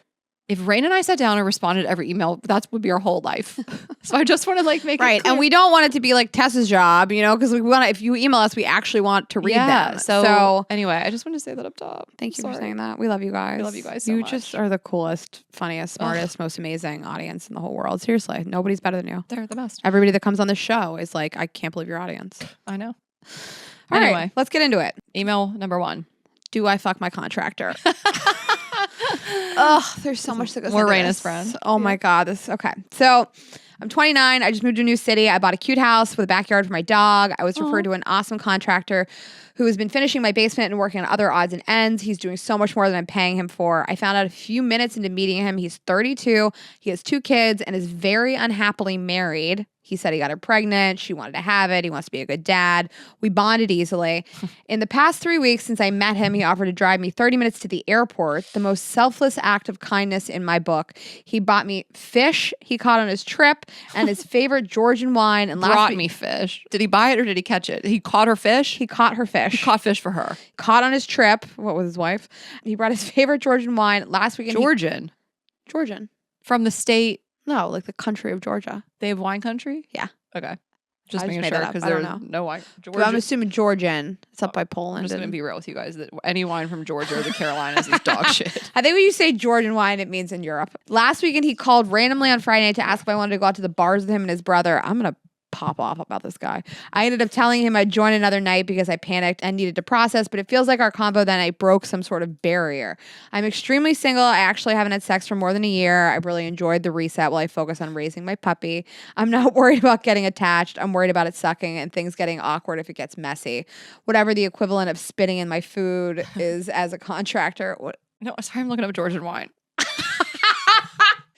if Rain and I sat down and responded to every email, that would be our whole life. So I just want to make right. it clear. And we don't want it to be Tessa's job, because we want to, if you email us, we actually want to read them. So anyway, I just want to say that up top. Thank you for saying that. We love you guys. We love you guys so much. You just are the coolest, funniest, smartest, most amazing audience in the whole world. Seriously. Nobody's better than you. They're the best. Everybody that comes on the show is I can't believe your audience. I know. All right, let's get into it. Email number 1. Do I fuck my contractor? Ugh, there's so much that goes into Raina's this. friend. Oh my God. Okay. So I'm 29. I just moved to a new city. I bought a cute house with a backyard for my dog. I was referred to an awesome contractor who has been finishing my basement and working on other odds and ends. He's doing so much more than I'm paying him for. I found out a few minutes into meeting him. He's 32. He has 2 kids and is very unhappily married. He said he got her pregnant. She wanted to have it. He wants to be a good dad. We bonded easily. In the past 3 weeks since I met him, he offered to drive me 30 minutes to the airport, the most selfless act of kindness in my book. He bought me fish he caught on his trip and his favorite Georgian wine. And Brought me fish. Did he buy it or did he catch it? He caught her fish? He caught her fish. He caught fish for her. Caught on his trip. What was his wife? He brought his favorite Georgian wine last weekend. Georgian. Georgian. From the state. No, like the country of Georgia. They have wine country? Yeah. Okay. Just I making made sure that up. because I don't there's know. no wine. But I'm assuming Georgian. It's up by Poland. I'm just going to be real with you guys that any wine from Georgia or the Carolinas is dog shit. I think when you say Georgian wine, it means in Europe. Last weekend, he called randomly on Friday night to ask if I wanted to go out to the bars with him and his brother. I'm going to pop off about this guy. I ended up telling him I'd join another night because I panicked and needed to process, but it feels like our convo that night broke some sort of barrier. I'm extremely single. I actually haven't had sex for more than a year. I really enjoyed the reset while I focus on raising my puppy. I'm not worried about getting attached. I'm worried about it sucking and things getting awkward if it gets messy. Whatever the equivalent of spitting in my food is as a contractor. No, sorry, I'm looking up Georgian wine.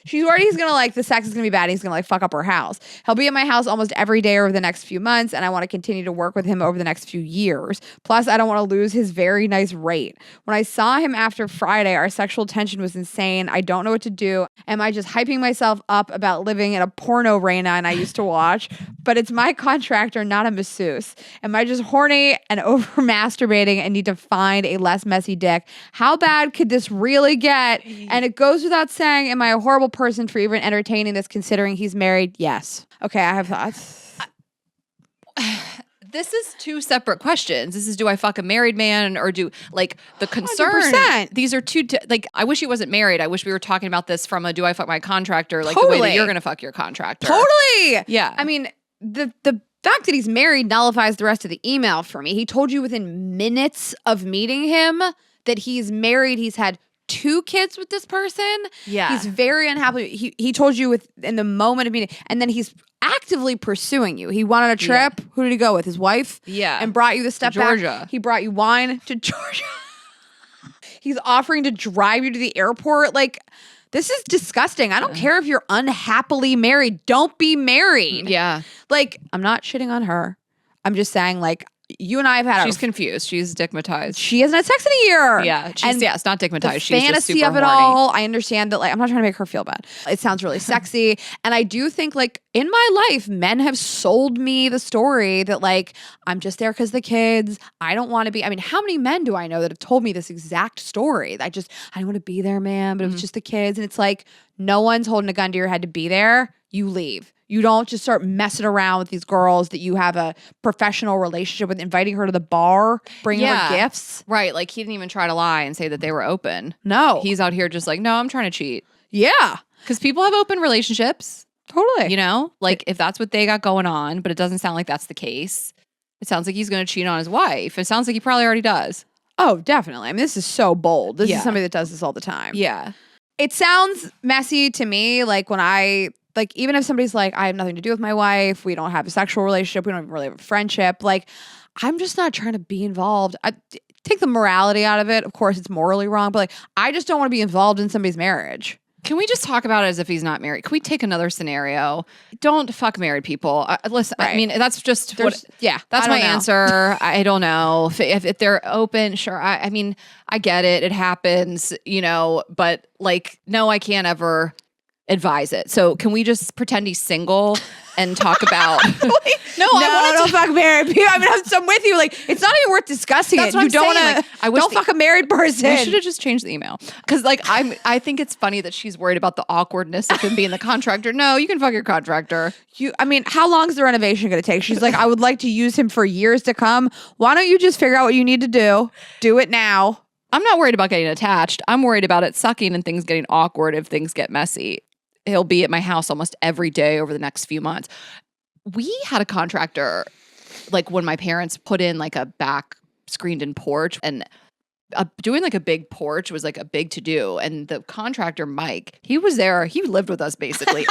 She's worried he's gonna the sex is gonna be bad. He's gonna fuck up her house. He'll be at my house almost every day over the next few months, and I want to continue to work with him over the next few years. Plus, I don't want to lose his very nice rate. When I saw him after Friday, our sexual tension was insane. I don't know what to do. Am I just hyping myself up about living in a porno arena and I used to watch? But it's my contractor, not a masseuse. Am I just horny and over masturbating and need to find a less messy dick? How bad could this really get? And it goes without saying, am I a horrible person for even entertaining this considering he's married? Yes. Okay, I have thoughts. This is 2 separate questions. This is, do I fuck a married man or do the concern? 100%. These are 2, I wish he wasn't married. I wish we were talking about this from a do I fuck my contractor, the way Totally. that you're going to fuck your contractor. Totally. Yeah. I mean, the fact that he's married nullifies the rest of the email for me. He told you within minutes of meeting him that he's married. He's had 2 kids with this person. Yeah. He's very unhappy. He told you in the moment of meeting, and then he's actively pursuing you. He went on a trip. Yeah. Who did he go with? His wife? Yeah. And brought you the step back. Georgia. He brought you wine to Georgia. He's offering to drive you to the airport. This is disgusting. I don't care if you're unhappily married. Don't be married. Yeah. I'm not shitting on her. I'm just saying, you and I have had She's confused. She's stigmatized. she hasn't had sex in a year. Yeah. It's not The stigmatized. She's just fantasy super of it horny. all, I understand that. I'm not trying to make her feel bad. It sounds really sexy, and I do think in my life, men have sold me the story that I'm just there because the kids. I don't want to be. I mean, how many men do I know that have told me this exact story? I don't want to be there, man. But it was just the kids, and it's no one's holding a gun to your head to be there. You leave. You don't just start messing around with these girls that you have a professional relationship with, inviting her to the bar, bringing her gifts. Right. He didn't even try to lie and say that they were open. No. He's out here just no, I'm trying to cheat. Yeah. Because people have open relationships, Totally. if that's what they got going on, but it doesn't sound like that's the case. It sounds like he's going to cheat on his wife. It sounds like he probably already does. Oh, definitely. I mean, this is so bold. This Yeah. is somebody that does this all the time. Yeah. It sounds messy to me. When I, even if somebody's I have nothing to do with my wife, we don't have a sexual relationship, we don't even really have a friendship, I'm just not trying to be involved. I take the morality out of it. Of course, it's morally wrong, but I just don't want to be involved in somebody's marriage. Can we just talk about it as if he's not married? Can we take another scenario? Don't fuck married people. Listen, Right. I mean, that's just That's that's my answer. I don't know. If they're open, sure. I mean, I get it. It happens, but no, I can't ever advise it. So can we just pretend he's single and talk about No, I don't fuck married people. I mean, I'm with you. It's not even worth discussing That's it. what You I'm don't saying. want to. I wish Don't fuck a married person. We should have just changed the email because I think it's funny that she's worried about the awkwardness of him being the contractor. No, you can fuck your contractor. I mean, how long is the renovation going to take? She's I would like to use him for years to come. Why don't you just figure out what you need to do? Do it now. I'm not worried about getting attached. I'm worried about it sucking and things getting awkward if things get messy. He'll be at my house almost every day over the next few months. We had a contractor, when my parents put in a back screened in porch, and doing like a big porch was like a big to do. And the contractor, Mike, he was there. He lived with us basically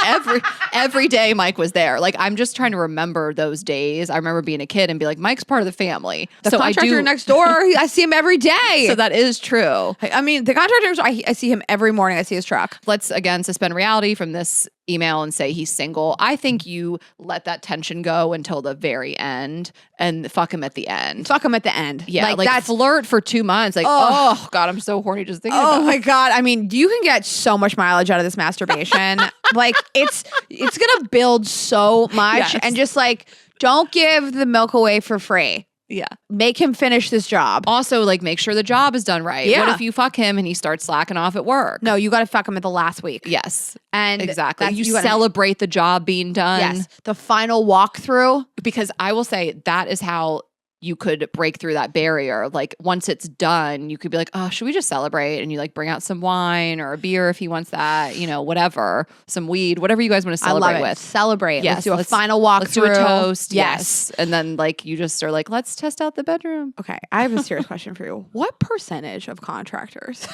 every day. Mike was there. Like, I'm just trying to remember those days. I remember being a kid and be like, Mike's part of the family. The contractor next door, I see him every day. So that is true. I mean, the contractor, I see him every morning. I see his truck. Let's again suspend reality from this email and say he's single. I think you let that tension go until the very end and fuck him at the end. Fuck him at the end. Yeah, like that's flirt for 2 months. Like, oh God, I'm so horny just thinking about it. Oh my God. I mean, you can get so much mileage out of this masturbation. Like it's gonna build so much. Yes. And just like, don't give the milk away for free. Yeah. Make him finish this job. Also, like, make sure the job is done right. Yeah. What if you fuck him and he starts slacking off at work? No, you got to fuck him at the last week. Yes. And exactly. You celebrate the job being done. Yes. The final walkthrough. Because I will say that is how you could break through that barrier. Like, once it's done, you could be like, oh, should we just celebrate? And you like bring out some wine or a beer if he wants that, you know, whatever, some weed, whatever you guys want to celebrate with. Celebrate. Yes. Let's do a final walkthrough. Let's do a toast. Yes. And then like you just are like, let's test out the bedroom. Okay. I have a serious question for you. What percentage of contractors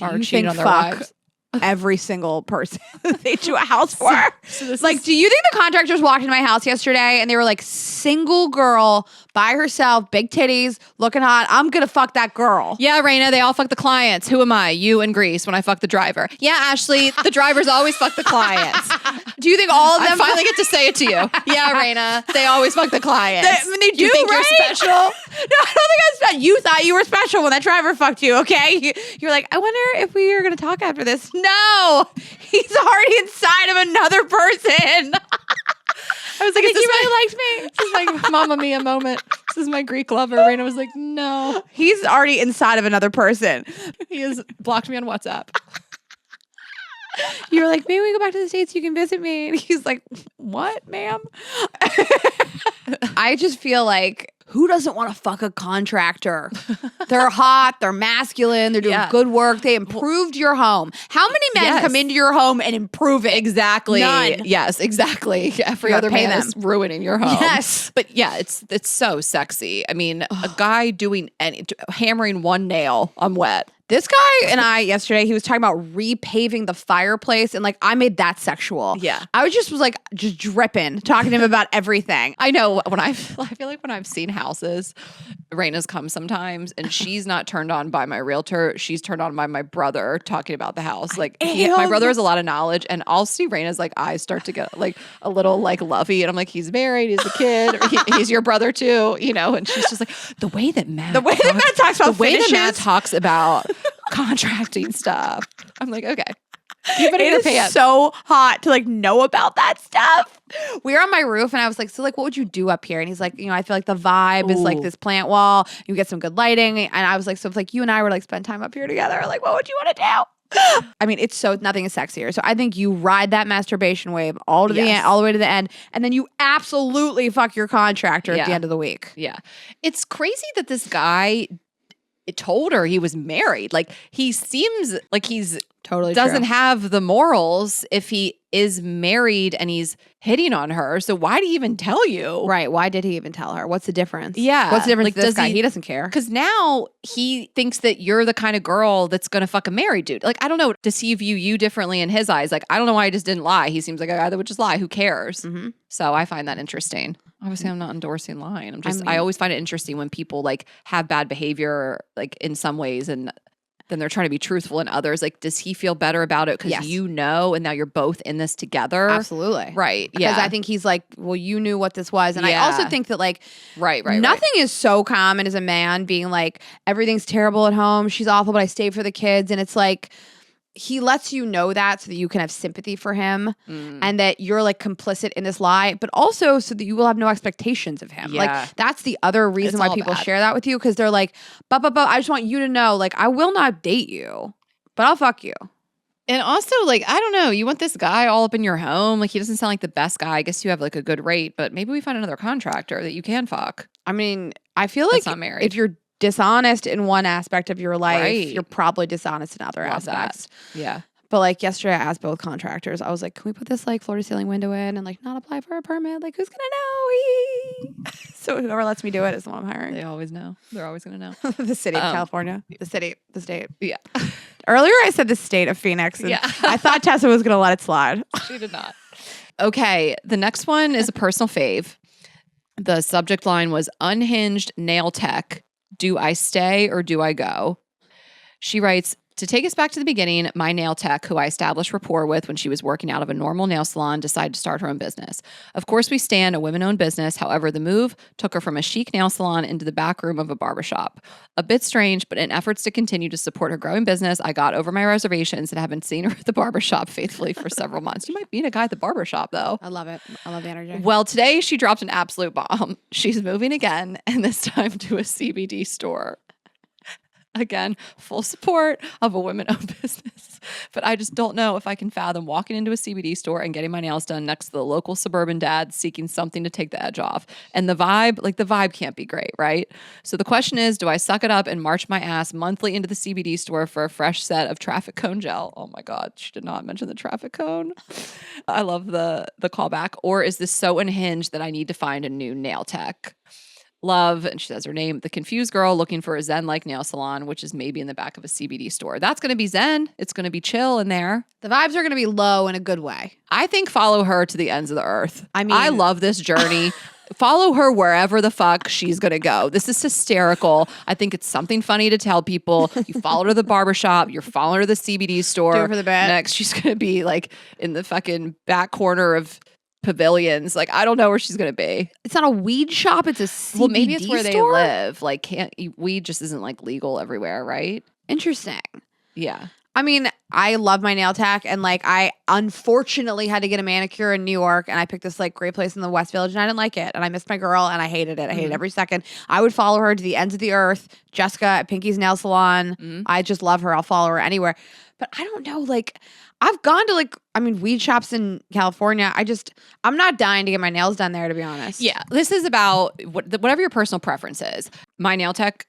are cheating on their wives? Every single person they do a house for. So like, do you think the contractors walked into my house yesterday and they were like, single girl by herself, big titties, looking hot. I'm going to fuck that girl. Yeah, Raina, they all fuck the clients. Who am I? You and Grease when I fuck the driver. Yeah, Ashley, the drivers always fuck the clients. Do you think all of them? I finally get to say it to you. Yeah, Raina, they always fuck the clients. They do, you think right? you're special? No, I don't think I'm special. You thought you were special when that driver fucked you, okay? You're like, I wonder if we are going to talk after this. No, he's already inside of another person. I was like, he really liked me. This is my Mamma Mia moment. This is my Greek lover. Raina was like, no. He's already inside of another person. He has blocked me on WhatsApp. You were like, maybe we go back to the States, you can visit me. And he's like, what, ma'am? I just feel like, who doesn't want to fuck a contractor? They're hot, they're masculine, they're doing good work, they improved your home. How many men come into your home and improve it? Exactly. None. Yes, exactly. Every other man is ruining your home. Yes. But yeah, it's so sexy. I mean, a guy hammering one nail, I'm wet. This guy and I yesterday, he was talking about repaving the fireplace, and like I made that sexual. Yeah. I was just dripping, talking to him about everything. I know I feel like when I've seen houses, Raina's come sometimes and she's not turned on by my realtor. She's turned on by my brother talking about the house. Like my brother has a lot of knowledge, and I'll see Raina's like eyes start to get like a little like lovey, and I'm like, he's married, he's a kid, he's your brother too, you know. And she's just like, the way that Matt talks about the way that Matt talks about contracting stuff. I'm like, okay. Keep it in your pants. So hot to like know about that stuff. We were on my roof and I was like, so like, what would you do up here? And he's like, you know, I feel like the vibe is like this plant wall. You get some good lighting. And I was like, so if like you and I were like spend time up here together, like what would you want to do? I mean, nothing is sexier. So I think you ride that masturbation wave all the end, all the way to the end, and then you absolutely fuck your contractor at the end of the week. Yeah. It's crazy that this guy told her he was married. Like, he seems like he's totally doesn't have the morals if he is married and he's hitting on her. So why did he even tell you? Right. Why did he even tell her? What's the difference? Yeah. What's the difference like, to this guy? He doesn't care. Because now he thinks that you're the kind of girl that's going to fuck a married dude. Like, I don't know. Does he view you differently in his eyes? Like, I don't know why he just didn't lie. He seems like a guy that would just lie. Who cares? Mm-hmm. So I find that interesting. Obviously, I'm not endorsing lying. I always find it interesting when people like have bad behavior, like in some ways, and then they're trying to be truthful in others. Like, does he feel better about it because you know, and now you're both in this together? Absolutely. Right. Yeah. Because I think he's like, well, you knew what this was. And I also think that like, nothing is so common as a man being like, everything's terrible at home. She's awful, but I stay for the kids. And it's like, he lets you know that so that you can have sympathy for him and that you're like complicit in this lie, but also so that you will have no expectations of him. Yeah. Like that's the other reason why people share that with you, because they're like, but I just want you to know, like, I will not date you, but I'll fuck you. And also, like, I don't know, you want this guy all up in your home. Like, he doesn't sound like the best guy. I guess you have like a good rate, but maybe we find another contractor that you can fuck. I mean, I feel like not married. If you're dishonest in one aspect of your life, you're probably dishonest in other aspects. Yeah. But like yesterday I asked both contractors, I was like, can we put this like floor to ceiling window in and like not apply for a permit? Like, who's gonna know? So whoever lets me do it is the one I'm hiring. They always know. They're always going to know. The city of California. The state. Yeah. Earlier I said the state of Phoenix. And Yeah. I thought Tessa was going to let it slide. She did not. Okay. The next one is a personal fave. The subject line was Unhinged nail tech. Do I stay or do I go? She writes, to take us back to the beginning, my nail tech, who I established rapport with when she was working out of a normal nail salon, decided to start her own business. Of course, we stand a women-owned business. However, the move took her from a chic nail salon into the back room of a barbershop. A bit strange, but in efforts to continue to support her growing business, I got over my reservations and have been seeing her at the barbershop faithfully for several months. You might meet a guy at the barbershop, though. I love it. I love the energy. Well, today she dropped an absolute bomb. She's moving again, and this time to a CBD store. Again, full support of a women-owned business. But I just don't know if I can fathom walking into a CBD store and getting my nails done next to the local suburban dad seeking something to take the edge off. And the vibe can't be great, right? So the question is, do I suck it up and march my ass monthly into the CBD store for a fresh set of traffic cone gel? Oh my God, she did not mention the traffic cone. I love the callback. Or is this so unhinged that I need to find a new nail tech? Love, and she says her name, the confused girl looking for a zen-like nail salon, which is maybe in the back of a CBD store. That's going to be zen. It's going to be chill in there. The vibes are going to be low in a good way. I think follow her to the ends of the earth. I mean, I love this journey. Follow her wherever the fuck she's going to go. This is hysterical. I think it's something funny to tell people. You follow her to the barbershop. You're following her to the CBD store. Do it for the bet. Next, she's going to be like in the fucking back corner of pavilions. Like, I don't know where she's going to be. It's not a weed shop. It's a CBD Well, maybe it's where store? they live. Like, weed just isn't like legal everywhere, right? Interesting. Yeah. I mean, I love my nail tech, and like I unfortunately had to get a manicure in New York, and I picked this like great place in the West Village, and I didn't like it, and I missed my girl, and I hated it. I hated every second. I would follow her to the ends of the earth. Jessica at Pinky's Nail Salon. I just love her. I'll follow her anywhere. But I don't know, like I've gone to weed shops in California. I'm not dying to get my nails done there, to be honest. Yeah. This is about whatever your personal preference is. My nail tech,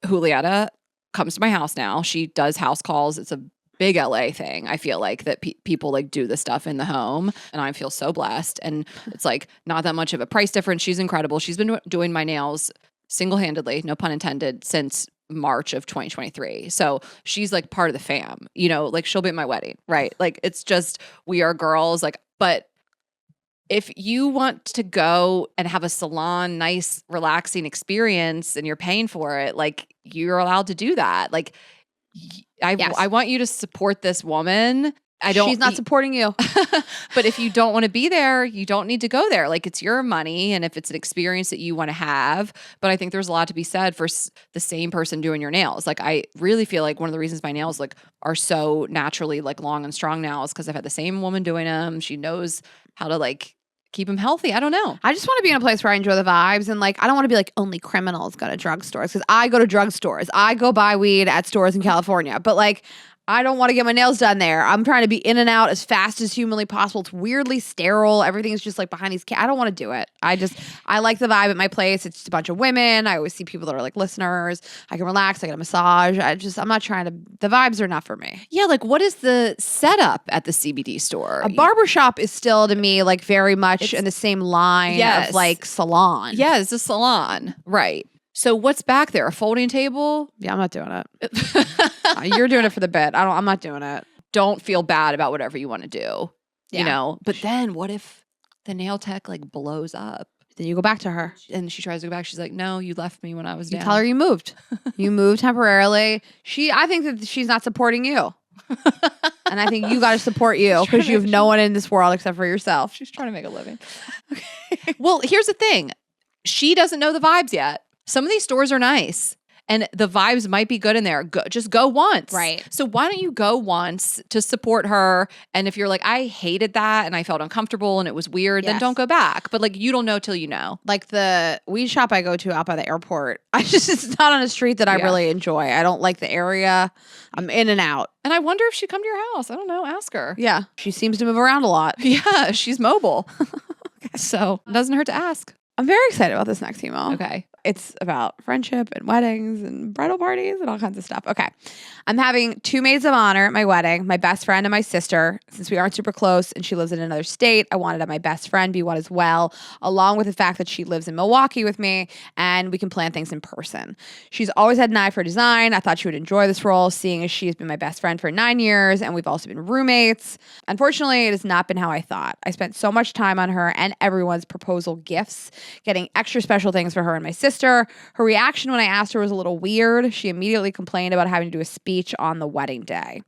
Julieta, comes to my house now. She does house calls. It's a big LA thing. I feel like that people like do this stuff in the home, and I feel so blessed. And it's like not that much of a price difference. She's incredible. She's been doing my nails single-handedly, no pun intended, since March of 2023. So she's like part of the fam, you know, like she'll be at my wedding, right? Like it's just, we are girls. Like, but if you want to go and have a salon, nice, relaxing experience and you're paying for it, like you're allowed to do that. Like I want you to support this woman. She's not supporting you. But if you don't want to be there, you don't need to go there. Like it's your money, and if it's an experience that you want to have. But I think there's a lot to be said for the same person doing your nails. Like I really feel like one of the reasons my nails like are so naturally like long and strong now is because I've had the same woman doing them. She knows how to like keep them healthy. I don't know. I just want to be in a place where I enjoy the vibes, and like I don't want to be like only criminals go to drugstores, because I go to drugstores. I go buy weed at stores in California, but like I don't want to get my nails done there. I'm trying to be in and out as fast as humanly possible. It's weirdly sterile. Everything's just like behind these I don't want to do it. I like the vibe at my place. It's just a bunch of women. I always see people that are like listeners. I can relax. I get a massage. I'm not trying to, the vibes are not for me. Yeah, like what is the setup at the CBD store? A barbershop is still to me like very much in the same line of like salon. Yeah, it's a salon. Right. So what's back there? A folding table? Yeah, I'm not doing it. You're doing it for the bit. I'm not doing it. Don't feel bad about whatever you want to do. Yeah. You know? But then what if the nail tech like blows up? Then you go back to her. And she tries to go back. She's like, no, you left me when I was down. You tell her you moved. You moved temporarily. I think that she's not supporting you. And I think you got to support you, because you have no one in this world except for yourself. She's trying to make a living. Okay. Well, here's the thing. She doesn't know the vibes yet. Some of these stores are nice, and the vibes might be good in there. Just go once. Right. So why don't you go once to support her? And if you're like, I hated that and I felt uncomfortable and it was weird, then don't go back. But like, you don't know till you know. Like the weed shop I go to out by the airport, it's not on a street that I really enjoy. I don't like the area. I'm in and out. And I wonder if she'd come to your house. I don't know. Ask her. Yeah. She seems to move around a lot. Yeah. She's mobile. So it doesn't hurt to ask. I'm very excited about this next email. Okay. It's about friendship and weddings and bridal parties and all kinds of stuff. Okay. I'm having 2 maids of honor at my wedding, my best friend and my sister. Since we aren't super close and she lives in another state, I wanted to have my best friend be one as well, along with the fact that she lives in Milwaukee with me and we can plan things in person. She's always had an eye for design. I thought she would enjoy this role, seeing as she's been my best friend for 9 years and we've also been roommates. Unfortunately, it has not been how I thought. I spent so much time on her and everyone's proposal gifts, getting extra special things for her and my sister. Her reaction when I asked her was a little weird. She immediately complained about having to do a speech on the wedding day.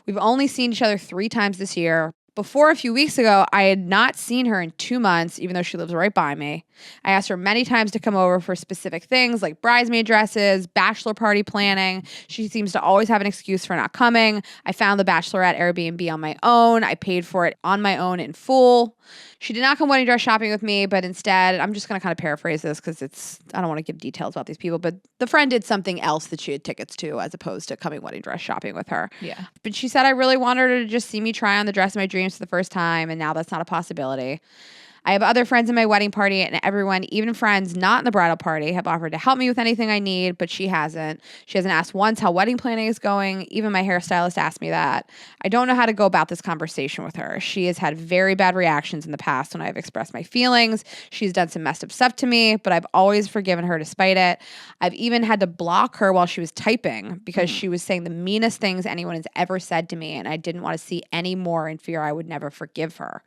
We've only seen each other 3 times this year. Before a few weeks ago, I had not seen her in 2 months, even though she lives right by me. I asked her many times to come over for specific things like bridesmaid dresses, bachelor party planning. She seems to always have an excuse for not coming. I found the bachelorette Airbnb on my own. I paid for it on my own in full. She did not come wedding dress shopping with me, but instead, I'm just going to kind of paraphrase this because I don't want to give details about these people, but the friend did something else that she had tickets to as opposed to coming wedding dress shopping with her. Yeah. But she said I really wanted her to just see me try on the dress of my dreams for the first time, and now that's not a possibility. I have other friends in my wedding party, and everyone, even friends not in the bridal party, have offered to help me with anything I need, but she hasn't. She hasn't asked once how wedding planning is going. Even my hairstylist asked me that. I don't know how to go about this conversation with her. She has had very bad reactions in the past when I've expressed my feelings. She's done some messed up stuff to me, but I've always forgiven her despite it. I've even had to block her while she was typing because she was saying the meanest things anyone has ever said to me, and I didn't want to see any more in fear I would never forgive her.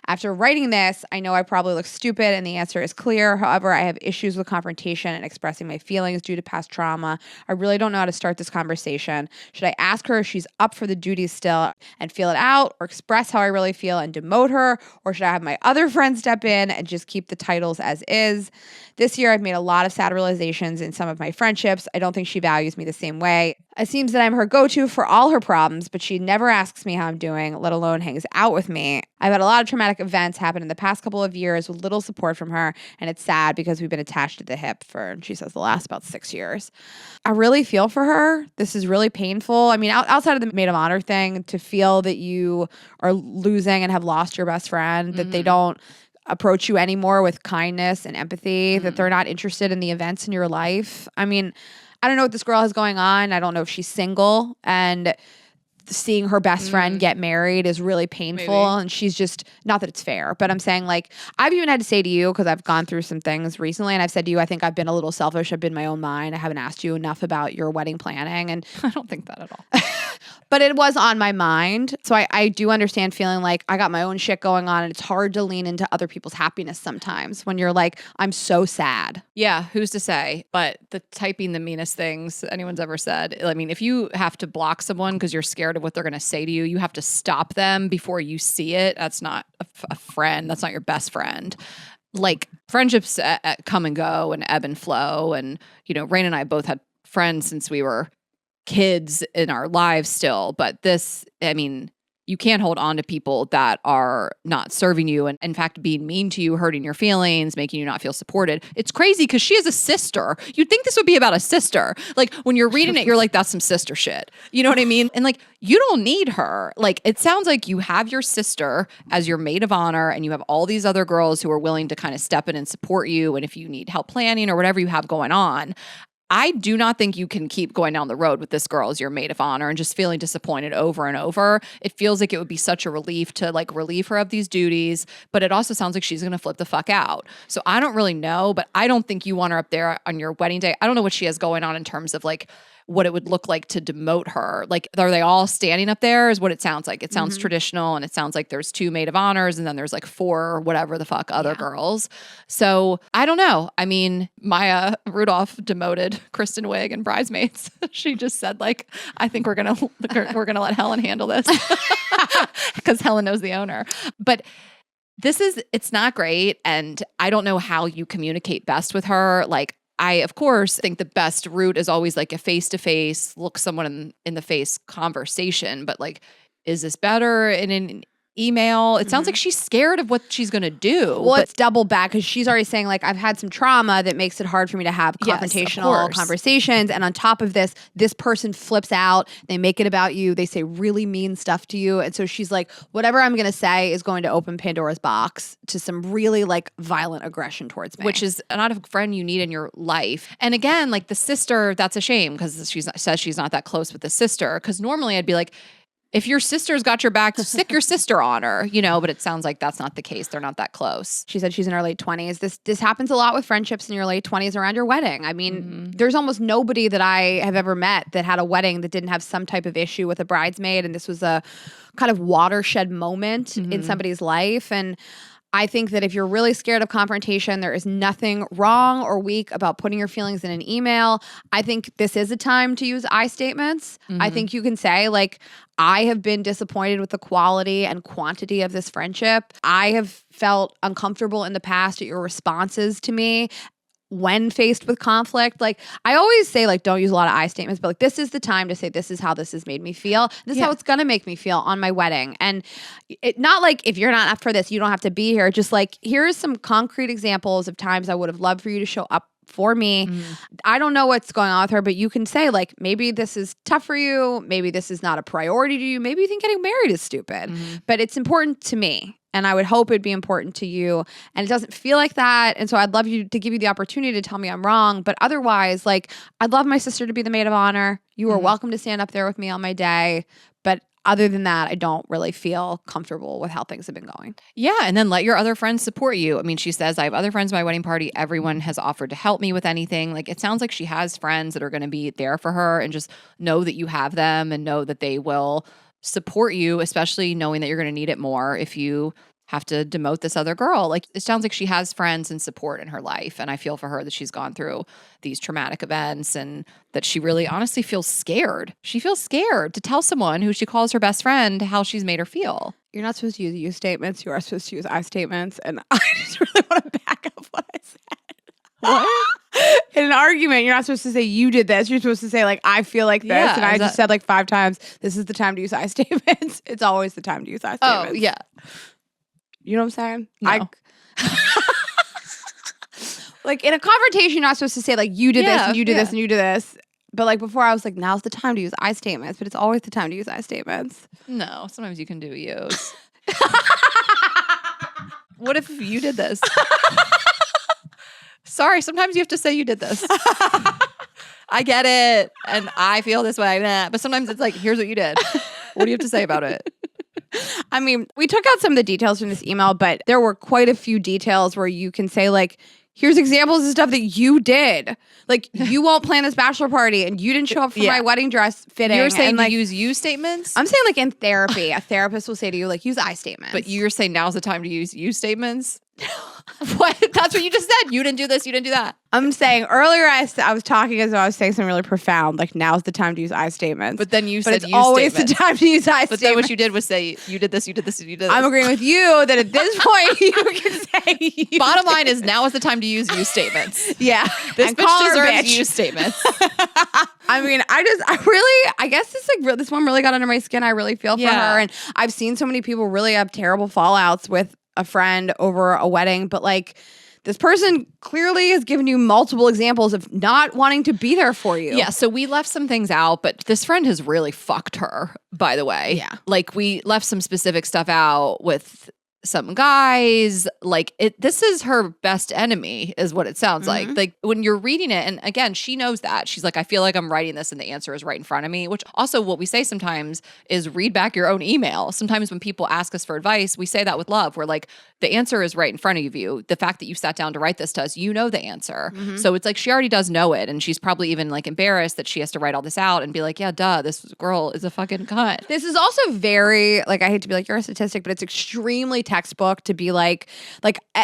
After writing this, I know I probably look stupid and the answer is clear. However, I have issues with confrontation and expressing my feelings due to past trauma. I really don't know how to start this conversation. Should I ask her if she's up for the duties still and feel it out, or express how I really feel and demote her? Or should I have my other friends step in and just keep the titles as is? This year, I've made a lot of sad realizations in some of my friendships. I don't think she values me the same way. It seems that I'm her go-to for all her problems, but she never asks me how I'm doing, let alone hangs out with me. I've had a lot of traumatic events happen in the past couple of years with little support from her, and it's sad because we've been attached at the hip for, she says, the last about 6 years. I really feel for her. This is really painful. I mean, outside of the maid of honor thing, to feel that you are losing and have lost your best friend, that they don't approach you anymore with kindness and empathy, that they're not interested in the events in your life. I mean, I don't know what this girl has going on. I don't know if she's single, and seeing her best friend get married is really painful. And she's just, not that it's fair, but I'm saying, like, I've even had to say to you, because I've gone through some things recently, and I've said to you, I think I've been a little selfish. I've been my own mind. I haven't asked you enough about your wedding planning. And I don't think that at all. but it was on my mind. So I do understand feeling like I got my own shit going on, and it's hard to lean into other people's happiness sometimes when you're like, I'm so sad. Yeah, who's to say? But the typing the meanest things anyone's ever said. I mean, if you have to block someone because you're scared of what they're going to say to you, you have to stop them before you see it. That's not a friend. That's not your best friend. Like, friendships come and go and ebb and flow. And, you know, Rain and I both had friends since we were kids in our lives still. But this, I mean, you can't hold on to people that are not serving you and, in fact, being mean to you, hurting your feelings, making you not feel supported. It's crazy because she is a sister. You'd think this would be about a sister. Like, when you're reading it, you're like, that's some sister shit. You know what I mean? And, like, you don't need her. Like, it sounds like you have your sister as your maid of honor, and you have all these other girls who are willing to kind of step in and support you. And if you need help planning or whatever you have going on, I do not think you can keep going down the road with this girl as your maid of honor and just feeling disappointed over and over. It feels like it would be such a relief to, like, relieve her of these duties, but it also sounds like she's going to flip the fuck out. So I don't really know, but I don't think you want her up there on your wedding day. I don't know what she has going on in terms of, like, what it would look like to demote her. Like, are they all standing up there is what it sounds like. It sounds traditional, and it sounds like there's 2 maid of honors and then there's like 4 whatever the fuck other girls. So I don't know. I mean, Maya Rudolph demoted Kristen Wiig and Bridesmaids. She just said, like, I think we're gonna let Helen handle this because Helen knows the owner. But it's not great, and I don't know how you communicate best with her. Like, I, of course, think the best route is always like a face-to-face, look someone in the face conversation. But, like, is this better in an email. It sounds like she's scared of what she's going to do. Well, it's double back because she's already saying like, I've had some trauma that makes it hard for me to have confrontational conversations. And on top of this, this person flips out. They make it about you. They say really mean stuff to you. And so she's like, whatever I'm going to say is going to open Pandora's box to some really like violent aggression towards me. Which is not a friend you need in your life. And again, like the sister, that's a shame because she says she's not that close with the sister. Because normally I'd be like, if your sister's got your back, stick your sister on her, but it sounds like that's not the case. They're not that close. She said she's in her late 20s. This happens a lot with friendships in your late 20s around your wedding. I mean, there's almost nobody that I have ever met that had a wedding that didn't have some type of issue with a bridesmaid. And this was a kind of watershed moment in somebody's life. And I think that if you're really scared of confrontation, there is nothing wrong or weak about putting your feelings in an email. I think this is a time to use I statements. I think you can say like, I have been disappointed with the quality and quantity of this friendship. I have felt uncomfortable in the past at your responses to me when faced with conflict. Like I always say like, don't use a lot of I statements, but like this is the time to say, this is how this has made me feel. This is how it's going to make me feel on my wedding. And it not like if you're not up for this, you don't have to be here. Just like, here's some concrete examples of times I would have loved for you to show up for me. I don't know what's going on with her, but you can say like, maybe this is tough for you. Maybe this is not a priority to you. Maybe you think getting married is stupid, but it's important to me. And I would hope it'd be important to you. And it doesn't feel like that. And so I'd love you to give you the opportunity to tell me I'm wrong. But otherwise, like, I'd love my sister to be the maid of honor. You are welcome to stand up there with me on my day. But other than that, I don't really feel comfortable with how things have been going. Yeah. And then let your other friends support you. I mean, she says, I have other friends at my wedding party. Everyone has offered to help me with anything. Like, it sounds like she has friends that are going to be there for her, and just know that you have them and know that they will support you, especially knowing that you're going to need it more if you have to demote this other girl. Like, it sounds like she has friends and support in her life. And I feel for her that she's gone through these traumatic events and that she really honestly feels scared. She feels scared to tell someone who she calls her best friend how she's made her feel. You're not supposed to use you statements. You are supposed to use I statements. And I just really want to back up what I said. What? In an argument, you're not supposed to say you did this. You're supposed to say like, I feel like this. Yeah, and I just said like 5 times, this is the time to use I statements. It's always the time to use I statements. Oh, yeah. You know what I'm saying? No. Like in a confrontation, you're not supposed to say like you did this and you did this and you did this. But like before, I was like, now's the time to use I statements. But it's always the time to use I statements. No, sometimes you can do use. What if you did this? Sorry, sometimes you have to say you did this. I get it. And I feel this way. But sometimes it's like, here's what you did. What do you have to say about it? I mean, we took out some of the details from this email, but there were quite a few details where you can say like, here's examples of stuff that you did. Like, you won't plan this bachelor party and you didn't show up for my wedding dress fitting. You're saying and, like, use you statements? I'm saying like in therapy, a therapist will say to you, like, use I statements. But you're saying now's the time to use you statements? What? That's what you just said. You didn't do this. You didn't do that. I'm saying earlier I was talking as though I was saying something really profound, like now's the time to use I statements. But then you said it's always statements. the time to use I But statements. then what you did was say, you did this, you did this, you did this. I'm agreeing with you that at this point you can say Bottom line is now is the time to use you statements. Yeah. This and bitch call her deserves bitch. you statements. I mean, I guess this one really got under my skin. I really feel for her. And I've seen so many people really have terrible fallouts with a friend over a wedding, but like this person clearly has given you multiple examples of not wanting to be there for you. Yeah, so we left some things out, but this friend has really fucked her, by the way. Yeah. Like, we left some specific stuff out with some guys. Like, this is her best enemy is what it sounds like. Like, when you're reading it, and again, she knows that. She's like, I feel like I'm writing this and the answer is right in front of me, which also what we say sometimes is read back your own email. Sometimes when people ask us for advice, we say that with love. We're like, the answer is right in front of you. The fact that you sat down to write this to us, you know the answer. So it's like she already does know it. And she's probably even like embarrassed that she has to write all this out and be like, yeah, duh, this girl is a fucking cunt. This is also very, like, I hate to be like, you're a statistic, but it's extremely textbook to be like,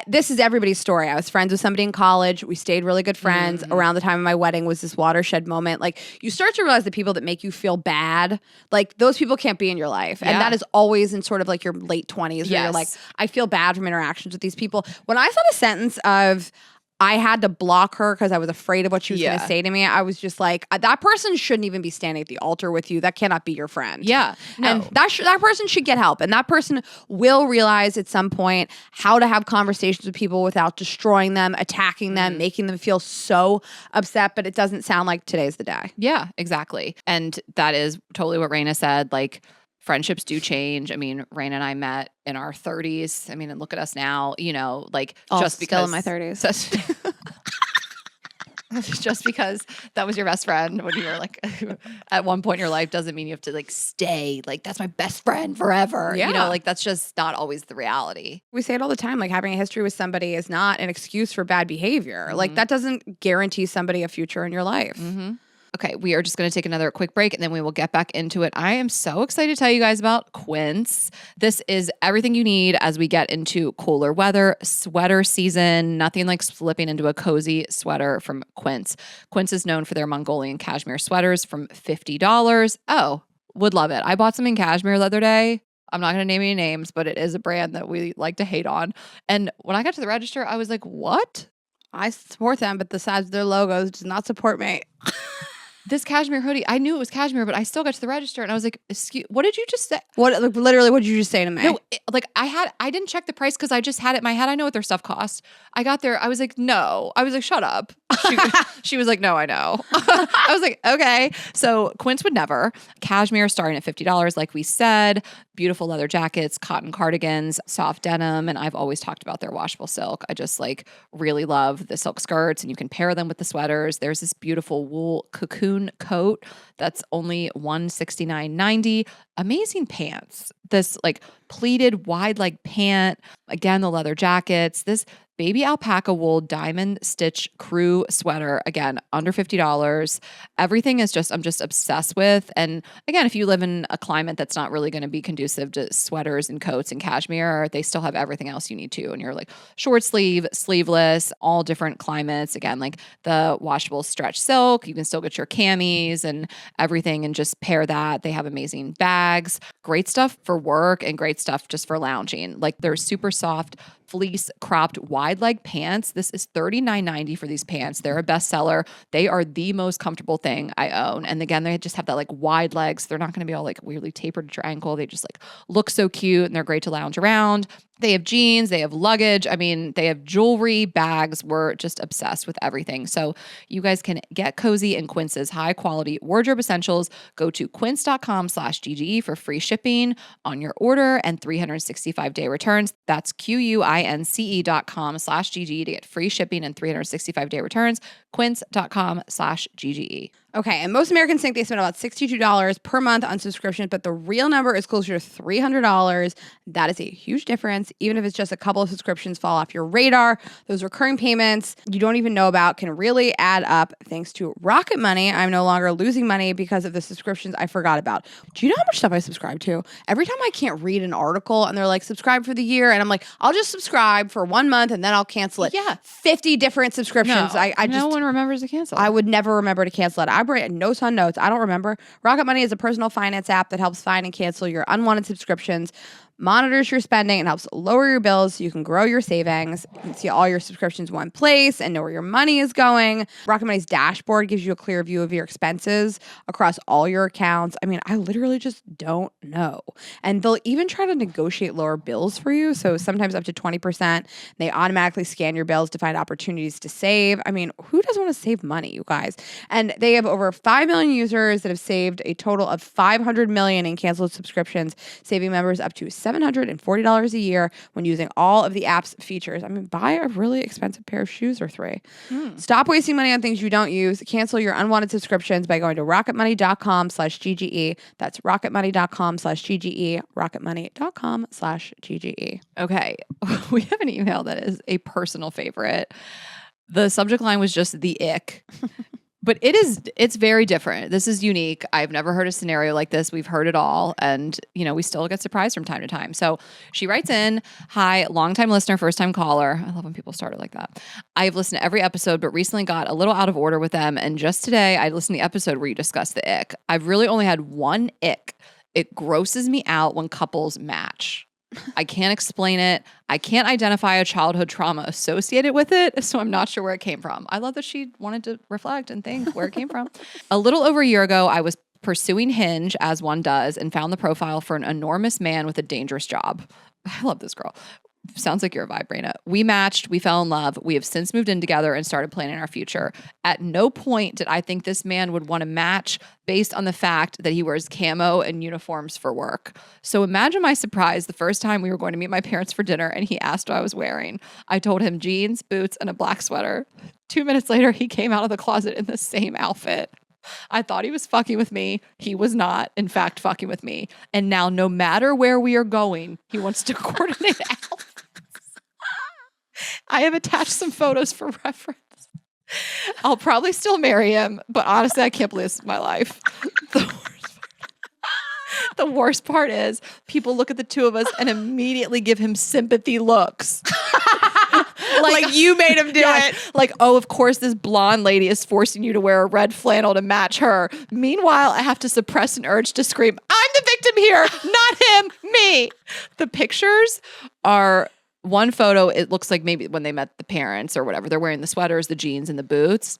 this is everybody's story. I was friends with somebody in college. We stayed really good friends. Around the time of my wedding was this watershed moment. Like, you start to realize the people that make you feel bad, like, those people can't be in your life. And that is always in sort of like your late 20s where you're like, I feel bad from interactions with these people. When I saw the sentence of, I had to block her because I was afraid of what she was going to Yeah. say to me. I was just like, that person shouldn't even be standing at the altar with you. That cannot be your friend. Yeah. No. And that person should get help. And that person will realize at some point how to have conversations with people without destroying them, attacking them, making them feel so upset. But it doesn't sound like today's the day. Yeah, exactly. And that is totally what Raina said. Like, friendships do change. I mean, Raina and I met in our 30s. I mean, and look at us now, you know, like just because still in my 30s. Just because that was your best friend when you were like at one point in your life doesn't mean you have to like stay. Like, that's my best friend forever. Yeah. You know, like that's just not always the reality. We say it all the time, like having a history with somebody is not an excuse for bad behavior. Like that doesn't guarantee somebody a future in your life. Okay, we are just going to take another quick break and then we will get back into it. I am so excited to tell you guys about Quince. This is everything you need as we get into cooler weather, sweater season. Nothing like slipping into a cozy sweater from Quince. Quince is known for their Mongolian cashmere sweaters from $50. Oh, would love it. I bought some in cashmere the other day. I'm not going to name any names, but it is a brand that we like to hate on. And when I got to the register, I was like, what? I support them, but the size of their logos does not support me. This cashmere hoodie, I knew it was cashmere, but I still got to the register and I was like, excuse, what did you just say? What, like, literally, what did you just say to me? No, I didn't check the price because I just had it in my head. I know what their stuff cost. I got there. I was like, no. I was like, shut up. She was like, no, I know. I was like, okay. So Quince would never. Cashmere starting at $50, like we said. Beautiful leather jackets, cotton cardigans, soft denim. And I've always talked about their washable silk. I just like really love the silk skirts and you can pair them with the sweaters. There's this beautiful wool cocoon coat that's only $169.90. Amazing pants. This like pleated wide leg pant. Again, the leather jackets. This baby alpaca wool diamond stitch crew sweater, again, under $50. Everything is just, I'm just obsessed with. And again, if you live in a climate that's not really going to be conducive to sweaters and coats and cashmere, they still have everything else you need to. And you're like short sleeve, sleeveless, all different climates. Again, like the washable stretch silk, you can still get your camis and everything and just pair that. They have amazing bags, great stuff for work and great stuff just for lounging. Like they're super soft, fleece cropped wide leg pants. This is $39.90 for these pants. They're a bestseller. They are the most comfortable thing I own. And again, they just have that like wide legs. They're not going to be all like weirdly tapered at your ankle. They just like look so cute and they're great to lounge around. They have jeans, they have luggage. I mean, they have jewelry, bags. We're just obsessed with everything. So you guys can get cozy in Quince's high quality wardrobe essentials. Go to quince.com/GGE for free shipping on your order and 365-day returns. That's QUINCE.com/GGE to get free shipping and 365-day returns. Quince.com/GGE. Okay, and most Americans think they spend about $62 per month on subscriptions, but the real number is closer to $300. That is a huge difference. Even if it's just a couple of subscriptions fall off your radar, those recurring payments you don't even know about can really add up. Thanks to Rocket Money, I'm no longer losing money because of the subscriptions I forgot about. Do you know how much stuff I subscribe to? Every time I can't read an article and they're like, subscribe for the year, and I'm like, I'll just subscribe for 1 month and then I'll cancel it. Yeah. 50 different subscriptions. No one remembers to cancel. I would never remember to cancel it. I write notes on notes. I don't remember. Rocket Money is a personal finance app that helps find and cancel your unwanted subscriptions, monitors your spending, and helps lower your bills so you can grow your savings. You can see all your subscriptions in one place and know where your money is going. Rocket Money's dashboard gives you a clear view of your expenses across all your accounts. I mean, I literally just don't know. And they'll even try to negotiate lower bills for you. So sometimes up to 20%. They automatically scan your bills to find opportunities to save. I mean, who doesn't want to save money, you guys? And they have over 5 million users that have saved a total of $500 million in canceled subscriptions, saving members up to $740 a year when using all of the app's features. I mean, buy a really expensive pair of shoes or 3. Stop wasting money on things you don't use. Cancel your unwanted subscriptions by going to rocketmoney.com/GGE. That's rocketmoney.com/GGE. rocketmoney.com/GGE. Okay. We have an email that is a personal favorite. The subject line was just the ick. But it's very different. This is unique. I've never heard a scenario like this. We've heard it all. And, we still get surprised from time to time. So she writes in, hi, longtime listener, first time caller. I love when people start it like that. I've listened to every episode, but recently got a little out of order with them. And just today, I listened to the episode where you discussed the ick. I've really only had one ick. It grosses me out when couples match. I can't explain it. I can't identify a childhood trauma associated with it, so I'm not sure where it came from. I love that she wanted to reflect and think where it came from. A little over a year ago, I was pursuing Hinge, as one does, and found the profile for an enormous man with a dangerous job. I love this girl. Sounds like you're a vibe, Raina. We matched. We fell in love. We have since moved in together and started planning our future. At no point did I think this man would want to match based on the fact that he wears camo and uniforms for work. So imagine my surprise the first time we were going to meet my parents for dinner and he asked what I was wearing. I told him jeans, boots, and a black sweater. 2 minutes later, he came out of the closet in the same outfit. I thought he was fucking with me. He was not, in fact, fucking with me. And now, no matter where we are going, he wants to coordinate outfits. I have attached some photos for reference. I'll probably still marry him, but honestly, I can't believe this is my life. The worst part is people look at the two of us and immediately give him sympathy looks. Like you made him do it. Like, oh, of course, this blonde lady is forcing you to wear a red flannel to match her. Meanwhile, I have to suppress an urge to scream, I'm the victim here, not him, me. The pictures are one photo. It looks like maybe when they met the parents or whatever. They're wearing the sweaters, the jeans, and the boots.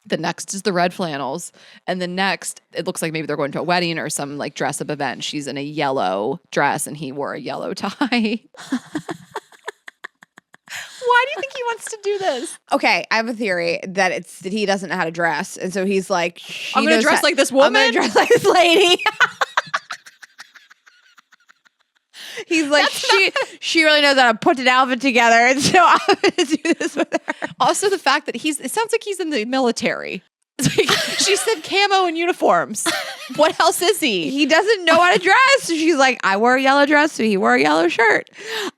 The next is the red flannels. And the next, it looks like maybe they're going to a wedding or some like dress up event. She's in a yellow dress and he wore a yellow tie. Why do you think he wants to do this? Okay, I have a theory that it's that he doesn't know how to dress. And so he's like, I'm going to dress like this woman. I'm going to dress like this lady. He's like, she really knows how to put an outfit together. And so I'm going to do this with her. Also, the fact that it sounds like he's in the military. She said camo and uniforms. What else is he? He doesn't know how to dress. So she's like, I wore a yellow dress, so he wore a yellow shirt.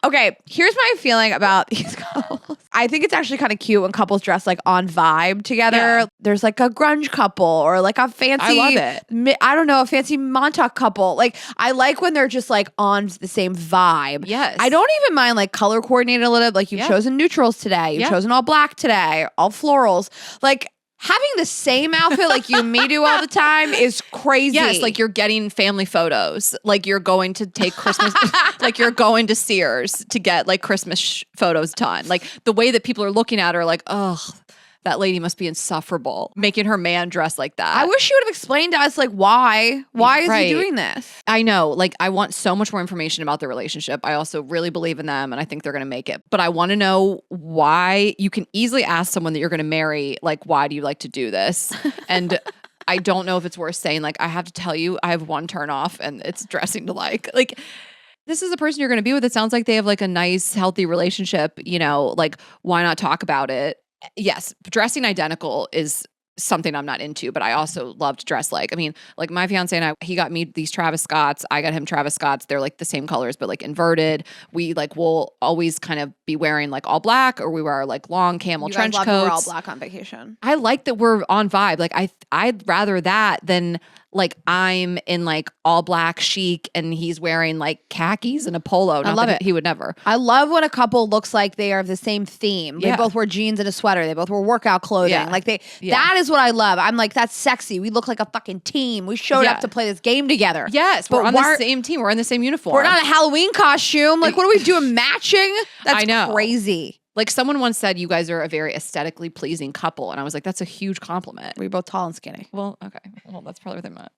Okay, here's my feeling about these couples. I think it's actually kind of cute when couples dress like on vibe together. Yeah. There's like a grunge couple or like a fancy, I love it. I don't know, a fancy Montauk couple. Like I like when they're just like on the same vibe. Yes. I don't even mind like color coordinated a little bit. Like you've chosen neutrals today. You've chosen all black today, all florals. Like having the same outfit like you and me do all the time is crazy. Yes, like you're getting family photos. Like you're going to take Christmas, like you're going to Sears to get like Christmas photos done. Like the way that people are looking at her like, oh, that lady must be insufferable, making her man dress like that. I wish she would have explained to us like why is he doing this? I know, like I want so much more information about their relationship. I also really believe in them and I think they're going to make it. But I want to know why. You can easily ask someone that you're going to marry, like, why do you like to do this? And I don't know if it's worth saying, like, I have to tell you, I have one turn off and it's dressing to like this is a person you're going to be with. It sounds like they have like a nice, healthy relationship, you know, like why not talk about it? Yes, dressing identical is something I'm not into, but I also love to dress like. I mean, like my fiance and he got me these Travis Scotts. I got him Travis Scotts. They're like the same colors, but like inverted. We like will always kind of be wearing like all black, or we wear like long camel trench coats. We're all black on vacation. I like that we're on vibe. Like I'd rather that than like I'm in like all black chic and he's wearing like khakis and a polo. I love it. He would never. I love when a couple looks like they are of the same theme. They both wear jeans and a sweater. They both wear workout clothing. Yeah. Like that is what I love. I'm like, that's sexy. We look like a fucking team. We showed up to play this game together. Yes, we're on the same team. We're in the same uniform. We're not a Halloween costume. Like, what are we doing? Matching? That's I know. Crazy. Like someone once said, you guys are a very aesthetically pleasing couple. And I was like, that's a huge compliment. We're both tall and skinny. Well, okay. Well, that's probably what they meant.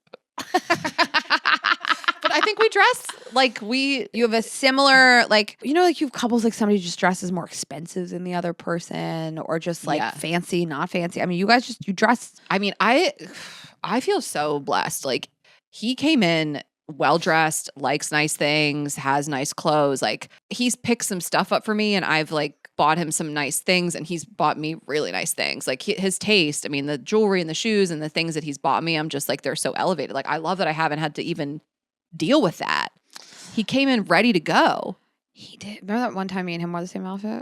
But I think we dress like you have a similar, like, you know, like you have couples like somebody just dresses more expensive than the other person or just like fancy, not fancy. I mean, you guys you dress. I mean, I feel so blessed. Like he came in well-dressed, likes nice things, has nice clothes. Like he's picked some stuff up for me and I've like bought him some nice things and he's bought me really nice things. Like his taste, I mean, the jewelry and the shoes and the things that he's bought me, I'm just like, they're so elevated. Like I love that I haven't had to even deal with that. He came in ready to go. He did. Remember that one time me and him wore the same outfit?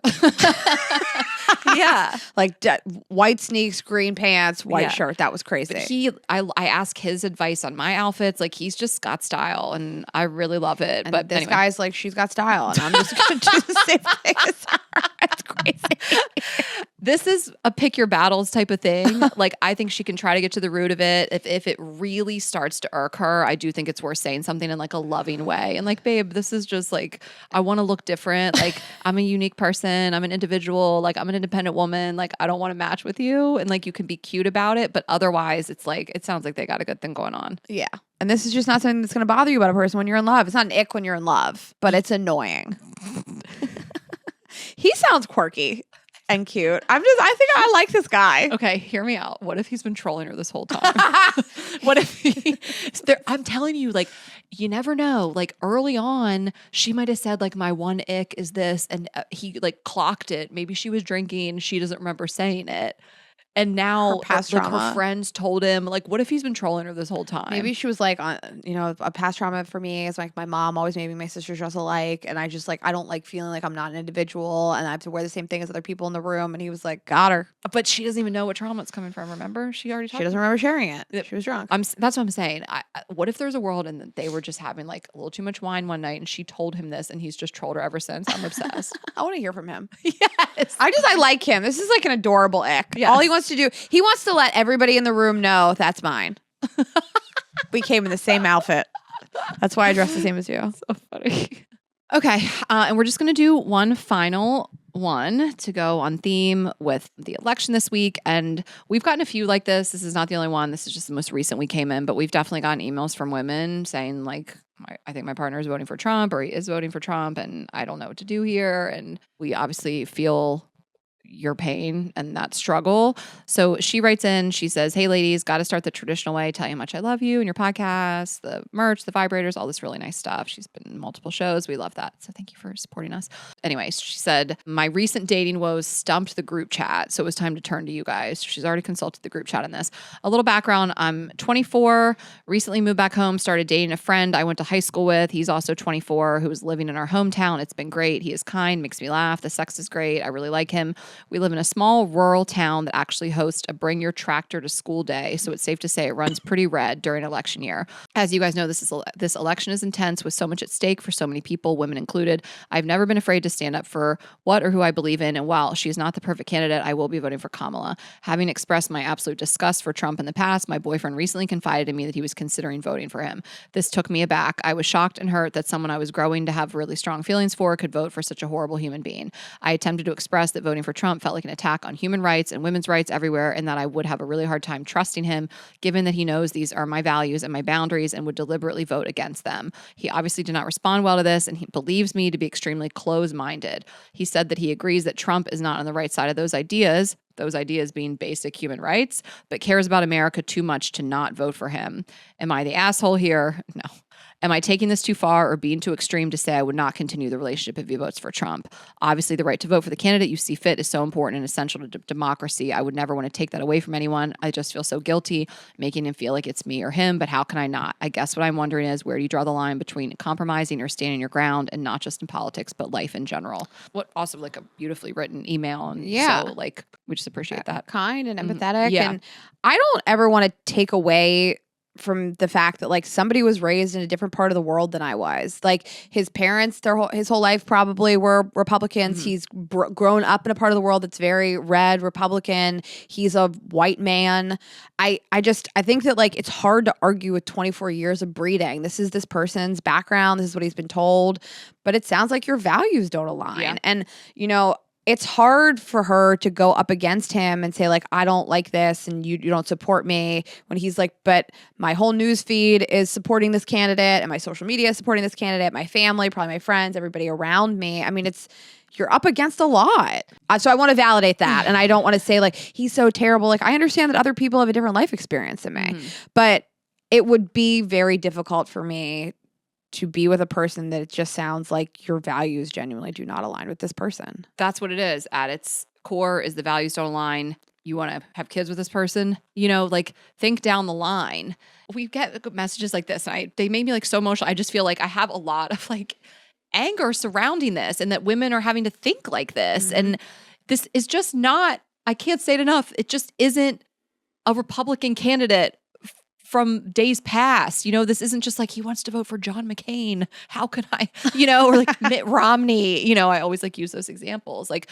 Yeah. Like white sneaks, green pants, white shirt. That was crazy. But I ask his advice on my outfits. Like he's just got style and I really love it. And but this anyway. guy's like, she's got style and I'm just going to do the same thing as her. It's crazy. This is a pick your battles type of thing. Like, I think she can try to get to the root of it. If it really starts to irk her, I do think it's worth saying something in like a loving way. And like, babe, this is just like, I want to look different. Like, I'm a unique person. I'm an individual. Like, I'm an independent woman. Like, I don't want to match with you. And like, you can be cute about it. But otherwise, it's like, it sounds like they got a good thing going on. Yeah. And this is just not something that's going to bother you about a person when you're in love. It's not an ick when you're in love, but it's annoying. He sounds quirky and cute. I think I like this guy. Okay, hear me out. What if he's been trolling her this whole time? What if I'm telling you, like, you never know. Like, early on, she might have said, like, my one ick is this, and he, like, clocked it. Maybe she was drinking. She doesn't remember saying it. And now, her friends told him, like, what if he's been trolling her this whole time? Maybe she was like, a past trauma for me is like my mom always made me my sisters dress alike. And I just like, I don't like feeling like I'm not an individual and I have to wear the same thing as other people in the room. And he was like, got her. But she doesn't even know what trauma it's coming from, remember? She already talked. She doesn't remember sharing it. She was drunk. That's what I'm saying. What if there's a world and they were just having like a little too much wine one night and she told him this and he's just trolled her ever since? I'm obsessed. I want to hear from him. Yes. I like him. This is like an adorable ick. Yes. All he wants to do, he wants to let everybody in the room know that's mine. We came in the same outfit. That's why I dressed the same as you. So funny. Okay. And we're just going to do one final one to go on theme with the election this week. And we've gotten a few like this. This is not the only one. This is just the most recent we came in, but we've definitely gotten emails from women saying like, I think my partner is voting for Trump or he is voting for Trump and I don't know what to do here. And we obviously feel your pain and that struggle. So she writes in, she says, hey ladies, got to start the traditional way, tell you how much I love you and your podcast, the merch, the vibrators, all this really nice stuff. She's been in multiple shows. We love that. So thank you for supporting us. Anyways, she said, my recent dating woes stumped the group chat. So it was time to turn to you guys. She's already consulted the group chat on this. A little background. I'm 24, recently moved back home, started dating a friend I went to high school with. He's also 24, who was living in our hometown. It's been great. He is kind, makes me laugh. The sex is great. I really like him. We live in a small rural town that actually hosts a bring your tractor to school day. So it's safe to say it runs pretty red during election year. As you guys know, this election is intense with so much at stake for so many people, women included. I've never been afraid to stand up for what or who I believe in. And while she is not the perfect candidate, I will be voting for Kamala. Having expressed my absolute disgust for Trump in the past, my boyfriend recently confided in me that he was considering voting for him. This took me aback. I was shocked and hurt that someone I was growing to have really strong feelings for could vote for such a horrible human being. I attempted to express that voting for Trump felt like an attack on human rights and women's rights everywhere, and that I would have a really hard time trusting him, given that he knows these are my values and my boundaries and would deliberately vote against them. He obviously did not respond well to this, and he believes me to be extremely close-minded. He said that he agrees that Trump is not on the right side of those ideas being basic human rights, but cares about America too much to not vote for him. Am I the asshole here? No. Am I taking this too far or being too extreme to say I would not continue the relationship if he votes for Trump? Obviously, the right to vote for the candidate you see fit is so important and essential to democracy. I would never want to take that away from anyone. I just feel so guilty making him feel like it's me or him, but how can I not? I guess what I'm wondering is, where do you draw the line between compromising or standing your ground, and not just in politics, but life in general? What also like a beautifully written email. And so like, we just appreciate that. Kind and empathetic. Yeah. And I don't ever want to take away from the fact that like somebody was raised in a different part of the world than I was. Like his parents, his whole life probably were Republicans. Mm-hmm. He's grown up in a part of the world that's very red Republican. He's a white man. I think that like it's hard to argue with 24 years of breeding. This is this person's background. This is what he's been told. But it sounds like your values don't align. Yeah. And it's hard for her to go up against him and say, like, I don't like this and you don't support me, when he's like, but my whole news feed is supporting this candidate and my social media is supporting this candidate, my family, probably my friends, everybody around me. I mean, you're up against a lot. So I want to validate that. And I don't want to say, like, he's so terrible. Like, I understand that other people have a different life experience than me. Mm-hmm. But it would be very difficult for me to be with a person that it just sounds like your values genuinely do not align with this person. That's what it is. At its core is the values don't align. You want to have kids with this person, like think down the line. We get messages like this. And they made me like so emotional. I just feel like I have a lot of like anger surrounding this, and that women are having to think like this. Mm-hmm. And this is just not, I can't say it enough. It just isn't a Republican candidate from days past. This isn't just like he wants to vote for John McCain. How could I, or like Mitt Romney, I always like use those examples. Like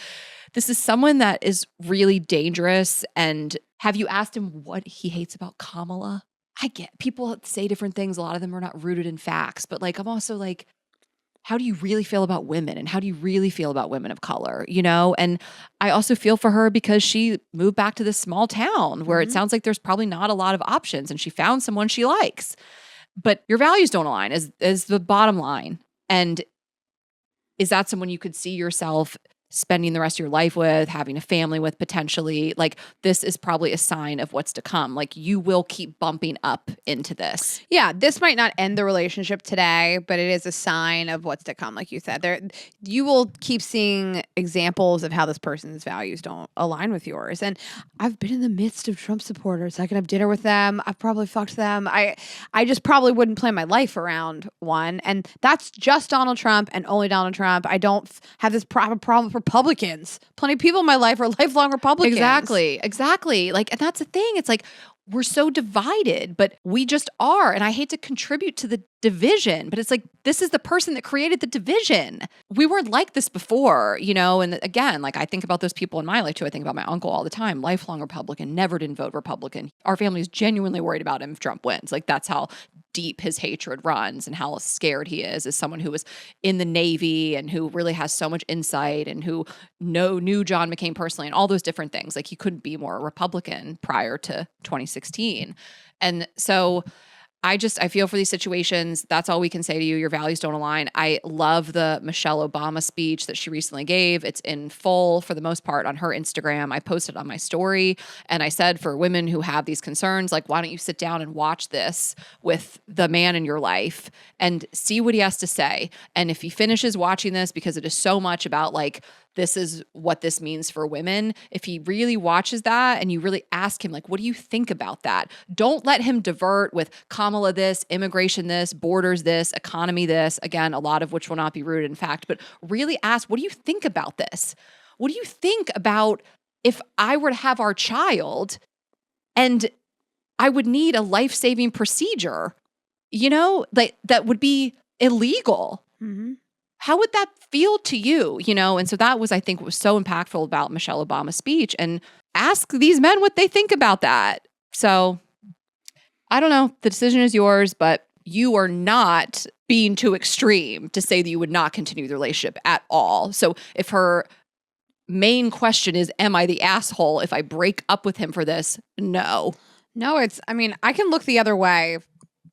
this is someone that is really dangerous. And have you asked him what he hates about Kamala? I get people say different things. A lot of them are not rooted in facts, but like, I'm also like, how do you really feel about women? And how do you really feel about women of color? And I also feel for her because she moved back to this small town where it sounds like there's probably not a lot of options and she found someone she likes. But your values don't align is the bottom line. And is that someone you could see yourself spending the rest of your life with, having a family with potentially? Like this is probably a sign of what's to come. Like you will keep bumping up into this. Yeah, this might not end the relationship today, but it is a sign of what's to come. Like you said, you will keep seeing examples of how this person's values don't align with yours. And I've been in the midst of Trump supporters. I can have dinner with them. I've probably fucked them. I just probably wouldn't plan my life around one. And that's just Donald Trump and only Donald Trump. I don't have this problem with Republicans. Plenty of people in my life are lifelong Republicans. Exactly. Like, and that's the thing. It's like, we're so divided, but we just are. And I hate to contribute to the division, but it's like, this is the person that created the division. We weren't like this before, and again, like I think about those people in my life too. I think about my uncle all the time, lifelong Republican, never didn't vote Republican. Our family is genuinely worried about him if Trump wins. Like that's how deep his hatred runs and how scared he is as someone who was in the Navy and who really has so much insight and who knew John McCain personally and all those different things. Like he couldn't be more Republican prior to 2016. And so I feel for these situations. That's all we can say to you. Your values don't align. I love the Michelle Obama speech that she recently gave. It's in full for the most part on her Instagram. I posted on my story and I said for women who have these concerns, like, why don't you sit down and watch this with the man in your life and see what he has to say. And if he finishes watching this, because it is so much about like, this is what this means for women. If he really watches that and you really ask him, like, what do you think about that? Don't let him divert with Kamala this, immigration this, borders this, economy this. Again, a lot of which will not be rooted in fact, but really ask, what do you think about this? What do you think about if I were to have our child and I would need a life-saving procedure, like that would be illegal? Mm-hmm. How would that feel to you? And so that was, I think, what was so impactful about Michelle Obama's speech. And ask these men what they think about that. So I don't know. The decision is yours, but you are not being too extreme to say that you would not continue the relationship at all. So if her main question is, am I the asshole if I break up with him for this? No. No, I can look the other way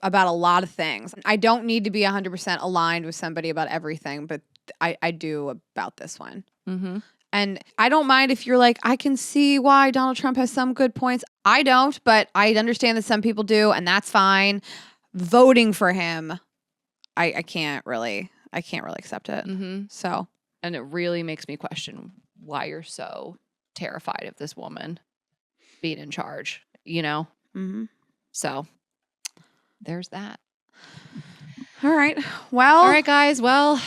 about a lot of things. I don't need to be 100% aligned with somebody about everything, but I do about this one. Mm-hmm. And I don't mind if you're like, I can see why Donald Trump has some good points. I don't, but I understand that some people do, and that's fine. Voting for him, I can't really accept it. Mm-hmm. So, and it really makes me question why you're so terrified of this woman being in charge, Mm-hmm. So there's that. All right. Well. All right, guys. Well,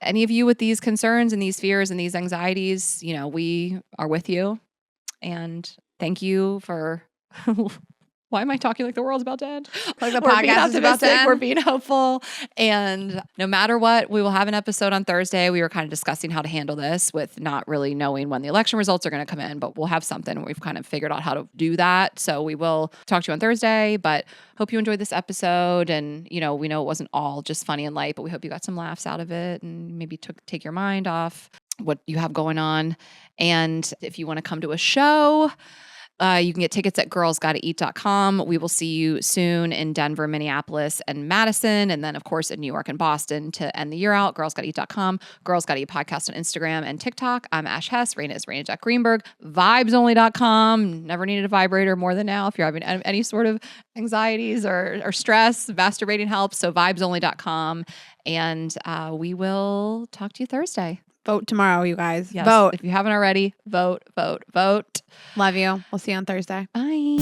any of you with these concerns and these fears and these anxieties, we are with you. And thank you for... Why am I talking like the world's about to end? Like the podcast is about to end? We're being hopeful. And no matter what, we will have an episode on Thursday. We were kind of discussing how to handle this with not really knowing when the election results are going to come in, but we'll have something. We've kind of figured out how to do that. So we will talk to you on Thursday, but hope you enjoyed this episode. And, we know it wasn't all just funny and light, but we hope you got some laughs out of it and maybe take your mind off what you have going on. And if you want to come to a show, you can get tickets at girlsgottaeat.com. We will see you soon in Denver, Minneapolis, and Madison. And then, of course, in New York and Boston to end the year out. Girlsgottaeat.com. Girls Gotta Eat podcast on Instagram and TikTok. I'm Ash Hess. Raina is Raina.Greenberg. Vibesonly.com. Never needed a vibrator more than now if you're having any sort of anxieties or stress. Masturbating helps. So vibesonly.com. And we will talk to you Thursday. Vote tomorrow, you guys. Yes. Vote. If you haven't already, vote. Love you. We'll see you on Thursday. Bye.